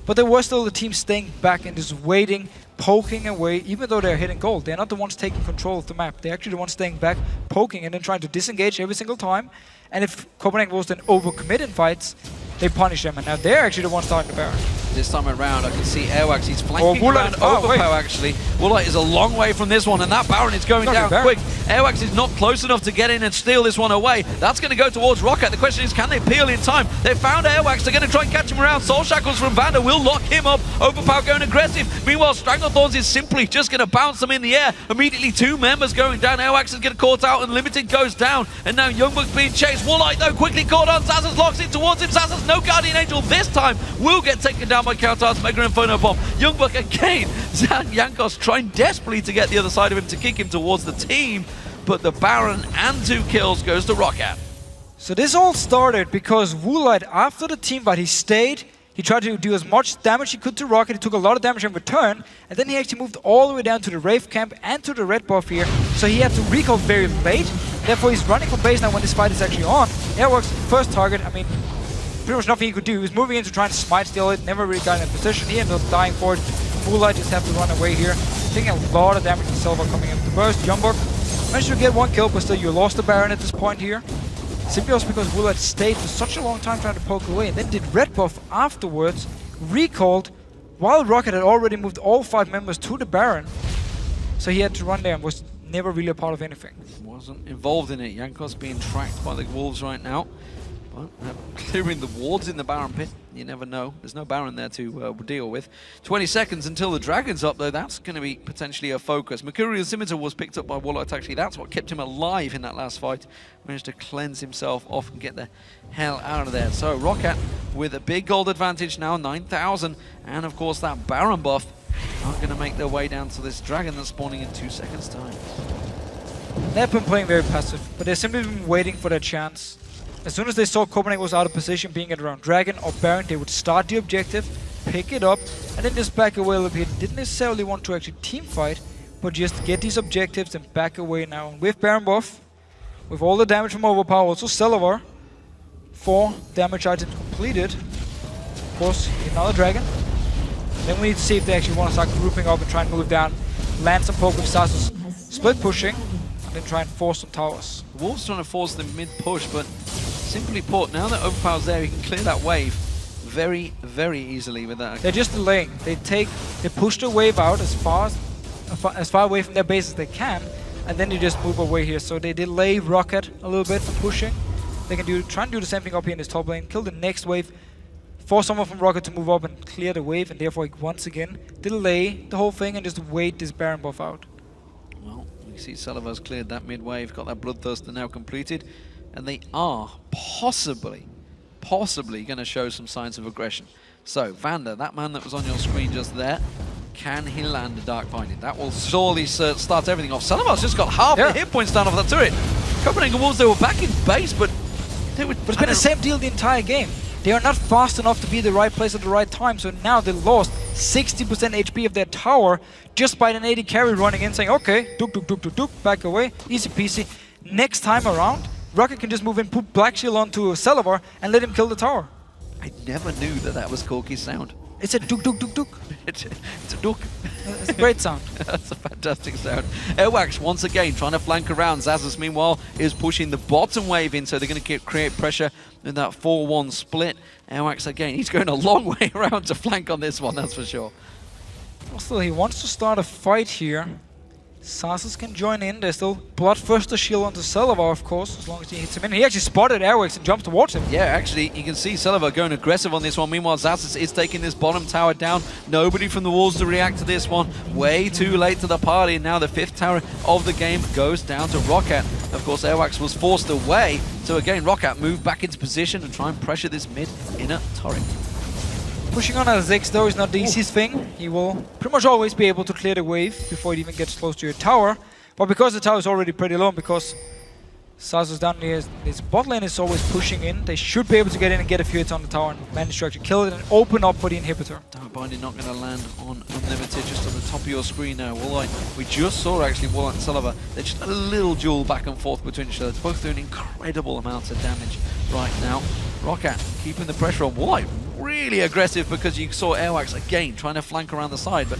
But there was still the team staying back and just waiting, poking away, even though they're hitting gold. They're not the ones taking control of the map. They're actually the ones staying back, poking poking and then trying to disengage every single time. And if Copenhagen Wolves then overcommit in fights, they punish them. And now they're actually the ones starting the Baron. This time around, I can see Airwax. He's flanking Woolite around is far away. Overpow, actually. Woolite is a long way from this one, and that Baron is going down quick. Airwax is not close enough to get in and steal this one away. That's going to go towards Rocket. The question is, can they peel in time? They found Airwax. They're going to try and catch him around. Soul Shackles from Vander will lock him up. Overpow going aggressive. Meanwhile, Stranglethorns is simply just going to bounce them in the air. Immediately, 2 members going down. Airwax is getting caught out, and Limited goes down. And now Youngbuck's being chased. Woolite, though, quickly caught on. Zazas locks it towards him. Zazas, no Guardian Angel this time, will get taken down by Countard's Mega Inferno Bomb. Youngbuck again. Jankos trying desperately to get the other side of him to kick him towards the team, but the Baron and 2 kills goes to Rocket. So this all started because Woolite, after the team fight, he stayed. He tried to do as much damage he could to Rocket. He took a lot of damage in return, and then he actually moved all the way down to the Wraith camp and to the red buff here. So he had to recall very late. Therefore, he's running from base now when this fight is actually on. Airworks first target. I mean, pretty much nothing he could do. He was moving in to try and smite steal it. Never really got in a position. He ended up dying for it. Woolite just have to run away here. Taking a lot of damage to Silva coming in with the burst. Youngbuck managed to get 1 kill, but still you lost the Baron at this point here. Simply also because Woolite stayed for such a long time trying to poke away, and then did red buff afterwards, recalled, while Rocket had already moved all 5 members to the Baron. So he had to run there and was never really a part of anything. Wasn't involved in it. Jankos being tracked by the Wolves right now. But clearing the wards in the Baron pit. You never know. There's no Baron there to deal with. 20 seconds until the Dragon's up, though. That's going to be potentially a focus. Mercurial Scimitar was picked up by Woolite, actually. That's what kept him alive in that last fight. Managed to cleanse himself off and get the hell out of there. So Rocket with a big gold advantage now, 9,000. And, of course, that Baron buff are going to make their way down to this Dragon that's spawning in 2 seconds' time. They've been playing very passive, but they've simply been waiting for their chance. As soon as they saw Copenhagen was out of position, being at around Dragon or Baron, they would start the objective, pick it up, and then just back away a little bit. Didn't necessarily want to actually team fight, but just get these objectives and back away now. And with Baron buff, with all the damage from Overpower, also Celavar, 4 damage items completed. Of course, another Dragon. Then we need to see if they actually want to start grouping up and try and move down, land some poke with Sasus, split pushing, and then try and force some towers. The Wolves trying to force the mid-push, but simply put, now that Overpower's there, he can clear that wave very, very easily with that. They're just delaying. They push the wave out as far away from their base as they can, and then they just move away here. So they delay Rocket a little bit from pushing. They can try and do the same thing up here in this top lane, kill the next wave, force someone from Rocket to move up and clear the wave, and therefore once again delay the whole thing and just wait this Baron buff out. Well, you see Celavar's cleared that mid-wave, got that Bloodthirster now completed, and they are possibly going to show some signs of aggression. So, Vander, that man that was on your screen just there, can he land a Dark Binding? That will surely start everything off. Celavar's just got half the hit points down off that turret. Copenhagen Wolves, they were back in base, but they were... But it's been the same deal the entire game. They are not fast enough to be at the right place at the right time, so now they lost 60% HP of their tower just by an AD carry running in saying, okay, duk, back away, easy peasy. Next time around, Rocket can just move in, put Black Shield onto Celavar and let him kill the tower. I never knew that was Corky's sound. It's a duk. It's a duk. It's a great sound. That's a fantastic sound. Airwax once again trying to flank around. Zazas meanwhile is pushing the bottom wave in, so they're going to create pressure in that 4-1 split. Airwax again, he's going a long way around to flank on this one, that's for sure. Well, still, he wants to start a fight here. Sasus can join in. There's still Bloodthirster shield onto Celavar, of course, as long as he hits him in. He actually spotted Airwax and jumps towards him. Yeah, actually, you can see Celavar going aggressive on this one. Meanwhile, Sasus is taking this bottom tower down. Nobody from the Wolves to react to this one. Way too late to the party. Now the 5th tower of the game goes down to Rocket. Of course, Airwax was forced away. So again, Rocket moved back into position and try and pressure this mid inner turret. Pushing on a Ziggs though is not the easiest thing. He will pretty much always be able to clear the wave before it even gets close to your tower. But because the tower is already pretty low, because Sasus down here, his bot lane is always pushing in, they should be able to get in and get a few hits on the tower and manage to actually kill it and open up for the inhibitor. Dark Binding not going to land on Unlimited, just on the top of your screen now. Woolite, we just saw actually Woolite and Celavar. They're just a little duel back and forth between each other. They're both doing incredible amounts of damage right now. Rocket keeping the pressure on Woolite. Really aggressive because you saw Airwax again trying to flank around the side, but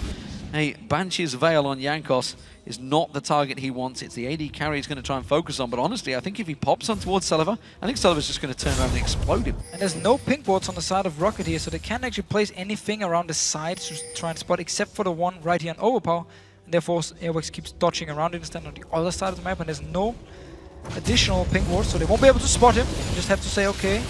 hey, Banshee's Veil on Jankos is not the target he wants. It's the AD carry he's going to try and focus on. But honestly, I think if he pops on towards Sullivan, I think Sullivan's just going to turn around and explode him. And there's no pink wards on the side of Rocket here, so they can't actually place anything around the sides to try and spot, except for the one right here on Overpower. And therefore, Airwax keeps dodging around it instead on the other side of the map, and there's no additional pink wards, so they won't be able to spot him. You just have to say, okay,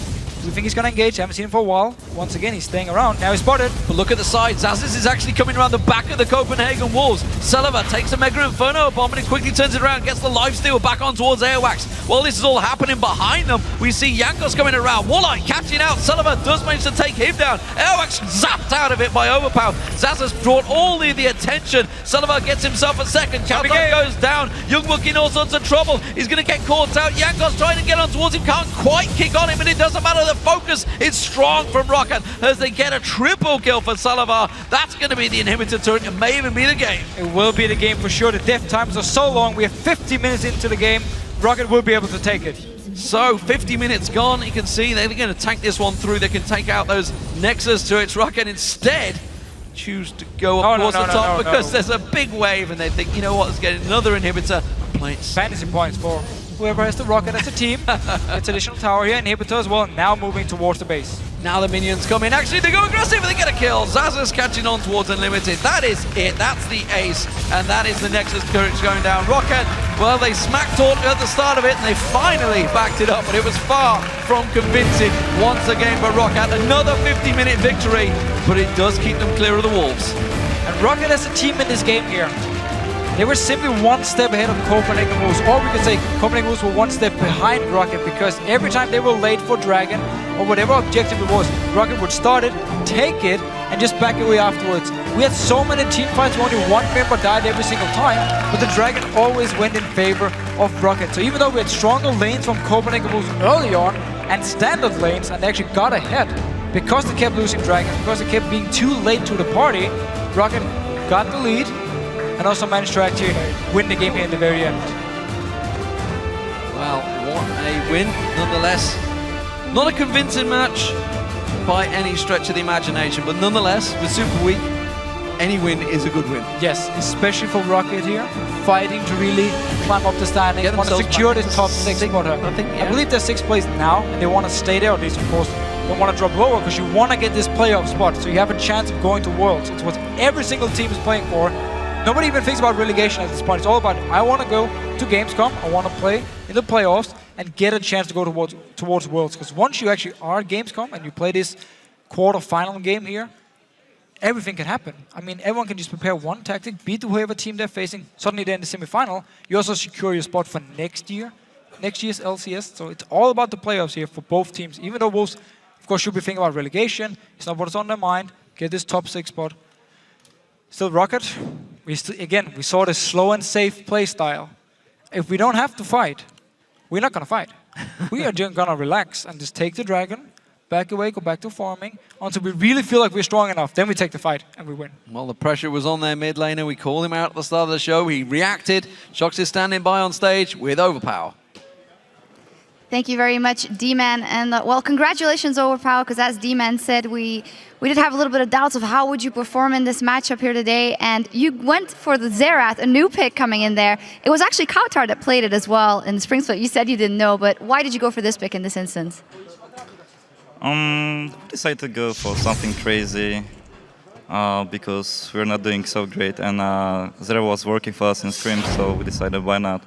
we think he's going to engage. I haven't seen him for a while. Once again, he's staying around. Now he's spotted. But look at the side. Zazis is actually coming around the back of the Copenhagen Wolves. Selva takes a Mega Inferno bomb and he quickly turns it around, gets the lifesteal back on towards Airwax. While this is all happening behind them, we see Jankos coming around. Walleye catching out. Selva does manage to take him down. Airwax zapped out of it by Overpower. Zazis brought all the attention. Selva gets himself a second. Calton goes down. Youngwook in all sorts of trouble. He's going to get caught out. Jankos trying to get on towards him. Can't quite kick on him, and it doesn't matter. The focus is strong from Rocket as they get a triple kill for Salavar. That's going to be the inhibitor turret. It may even be the game. It will be the game for sure. The death times are so long. We have 50 minutes into the game. Rocket will be able to take it. So 50 minutes gone. You can see they're going to tank this one through. They can take out those Nexus turrets. Rocket instead choose to go up towards the top because there's a big wave and they think, you know what, let's get another inhibitor. Fantasy points for whoever has the Rocket as a team. It's additional tower here, inhibitor as well, now moving towards the base. Now the minions come in. Actually, they go aggressive and they get a kill. Zaza's catching on towards Unlimited. That is it. That's the ace. And that is the Nexus turrets going down. Rocket, well, they smacked on at the start of it and they finally backed it up. But it was far from convincing once again for Rocket. Another 50-minute victory, but it does keep them clear of the Wolves. And Rocket as a team in this game here, they were simply one step ahead of Copenhagen Wolves, or we could say Copenhagen Wolves were one step behind Rocket, because every time they were late for Dragon, or whatever objective it was, Rocket would start it, take it, and just back away afterwards. We had so many team fights where only one member died every single time, but the Dragon always went in favor of Rocket. So even though we had stronger lanes from Copenhagen Wolves early on, and standard lanes, and they actually got ahead, because they kept losing Dragons, because they kept being too late to the party, Rocket got the lead, and also managed to actually win the game here in the very end. Well, what a win, nonetheless. Not a convincing match by any stretch of the imagination, but nonetheless, with Super Week, any win is a good win. Yes, especially for Rocket here, fighting to really climb up the standings, want to secure this top 6 spot. I believe they're 6th place now, and they want to stay there, at least, of course. Don't want to drop lower, because you want to get this playoff spot, so you have a chance of going to Worlds. It's what every single team is playing for. Nobody even thinks about relegation at this point. It's all about, I want to go to Gamescom, I want to play in the playoffs and get a chance to go towards Worlds. Because once you actually are at Gamescom and you play this quarter-final game here, everything can happen. I mean, everyone can just prepare one tactic, beat whoever team they're facing, suddenly they're in the semi-final. You also secure your spot for next year's LCS. So it's all about the playoffs here for both teams. Even though Wolves, of course, should be thinking about relegation, it's not what's on their mind. Get this top 6 spot. Still Rocket, we saw the slow and safe play style. If we don't have to fight, we're not going to fight. We are just going to relax and just take the Dragon, back away, go back to farming, until we really feel like we're strong enough. Then we take the fight and we win. Well, the pressure was on their mid laner. We called him out at the start of the show. He reacted. Shox is standing by on stage with Overpower. Thank you very much, D-Man. And well, congratulations, Overpower, because as D-Man said, we did have a little bit of doubts of how would you perform in this matchup here today. And you went for the Xerath, a new pick coming in there. It was actually Kautar that played it as well in Spring Split. You said you didn't know, but why did you go for this pick in this instance? We decided to go for something crazy because we're not doing so great. And Xerath was working for us in Scrim, so we decided why not.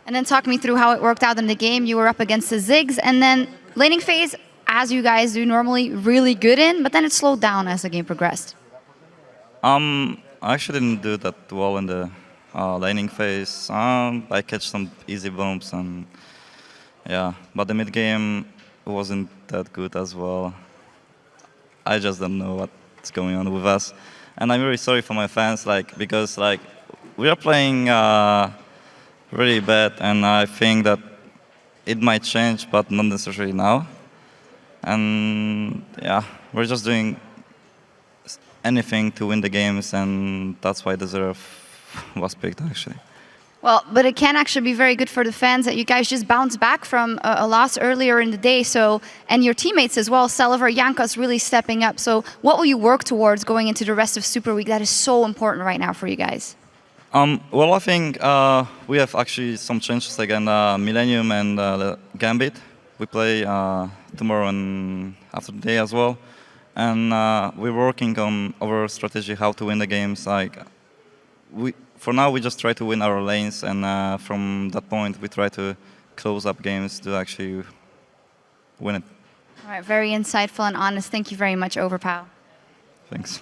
And then talk me through how it worked out in the game. You were up against the Ziggs, and then laning phase, as you guys do normally, really good in, but then it slowed down as the game progressed. I actually didn't do that well in the laning phase. I catch some easy bumps, and yeah, but the mid game wasn't that good as well. I just don't know what's going on with us, and I'm really sorry for my fans, because we are playing really bad, and I think that it might change, but not necessarily now. And yeah, we're just doing anything to win the games, and that's why the Xerath was picked, actually. Well, but it can actually be very good for the fans that you guys just bounced back from a loss earlier in the day. So, and your teammates as well, Selvar, Jankos really stepping up. So what will you work towards going into the rest of Super Week that is so important right now for you guys? Well, I think we have actually some changes again. Millennium and Gambit. We play tomorrow and after the day as well. And we're working on our strategy, how to win the games. Like, for now, we just try to win our lanes, and from that point, we try to close up games to actually win it. All right, very insightful and honest. Thank you very much, Overpow. Thanks.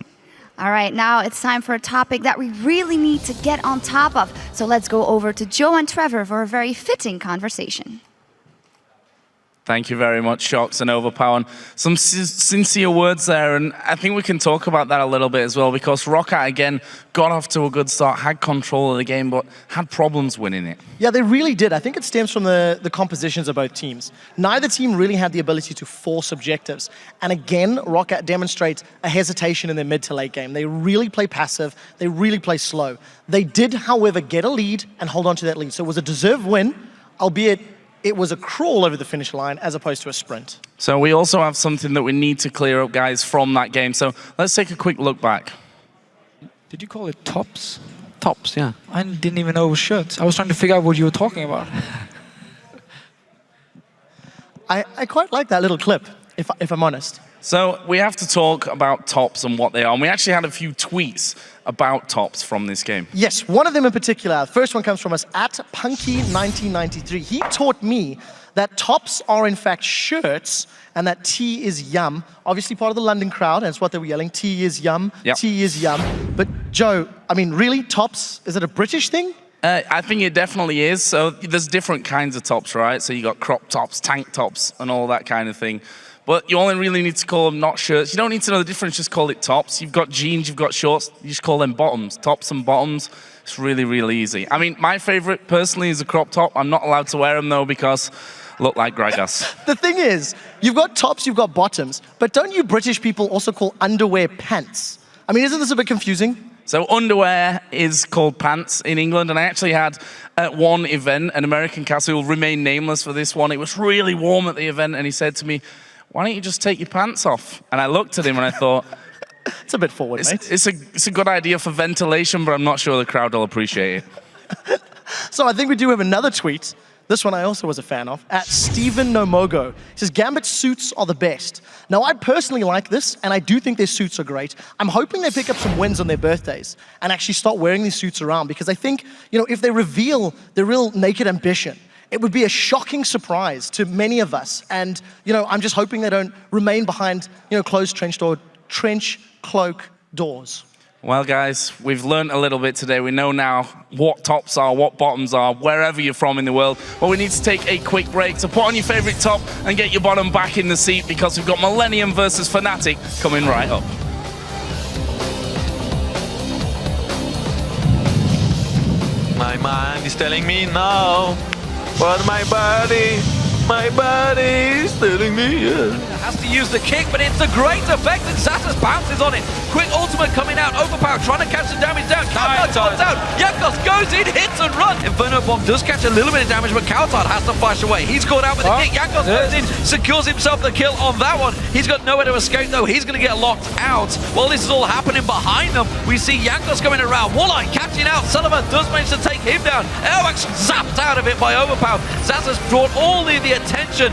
All right, now it's time for a topic that we really need to get on top of. So let's go over to Joe and Trevor for a very fitting conversation. Thank you very much, Shox and Overpower. And some sincere words there, and I think we can talk about that a little bit as well, because ROC, again, got off to a good start, had control of the game, but had problems winning it. Yeah, they really did. I think it stems from the compositions of both teams. Neither team really had the ability to force objectives. And again, ROC demonstrates a hesitation in their mid to late game. They really play passive. They really play slow. They did, however, get a lead and hold on to that lead. So it was a deserved win, albeit it was a crawl over the finish line as opposed to a sprint. So we also have something that we need to clear up, guys, from that game. So let's take a quick look back. Did you call it tops? Tops, yeah. I didn't even know it was shirts. I was trying to figure out what you were talking about. I quite like that little clip, if I'm honest. So we have to talk about tops and what they are. And we actually had a few tweets about tops from this game. Yes, one of them in particular. The first one comes from us at Punky1993. He taught me that tops are in fact shirts and that tea is yum. Obviously part of the London crowd, and it's what they were yelling, tea is yum, yep. Tea is yum. But Joe, I mean, really, tops, is it a British thing? I think it definitely is. So there's different kinds of tops, right? So you got crop tops, tank tops, and all that kind of thing. But you only really need to call them not shirts. You don't need to know the difference, just call it tops. You've got jeans, you've got shorts, you just call them bottoms. Tops and bottoms, it's really, really easy. I mean, my favorite personally is a crop top. I'm not allowed to wear them though because I look like Gragas. The thing is, you've got tops, you've got bottoms, but don't you British people also call underwear pants? I mean, isn't this a bit confusing? So underwear is called pants in England, and I actually had at one event, an American cast who will remain nameless for this one. It was really warm at the event, and he said to me, "Why don't you just take your pants off?" And I looked at him and I thought, it's a bit forward, mate. It's a good idea for ventilation, but I'm not sure the crowd will appreciate it. So I think we do have another tweet. This one I also was a fan of, at Stephen Nomogo. He says, Gambit suits are the best. Now, I personally like this, and I do think their suits are great. I'm hoping they pick up some wins on their birthdays and actually start wearing these suits around, because I think, you know, if they reveal their real naked ambition, it would be a shocking surprise to many of us. And, you know, I'm just hoping they don't remain behind, you know, closed trench cloak doors. Well, guys, we've learned a little bit today. We know now what tops are, what bottoms are, wherever you're from in the world. But we need to take a quick break to put on your favorite top and get your bottom back in the seat, because we've got Millennium versus Fnatic coming right up. My mind is telling me no, but my body is telling me yes. Has to use the kick, but it's a great effect, and Xatus bounces on it. Quick ultimate coming out, Overpower trying to catch the damage down. Kaltard comes out, Jankos goes in, hits and runs. Inferno Bomb does catch a little bit of damage, but Kaltard has to flash away. He's caught out with the kick, Jankos goes in, secures himself the kill on that one. He's got nowhere to escape though, he's going to get locked out. While this is all happening behind them, we see Jankos coming around, Walleye catching out, Sullivan does manage to take him down. Elwax zapped out of it by Overpower. Xatus brought all the attention.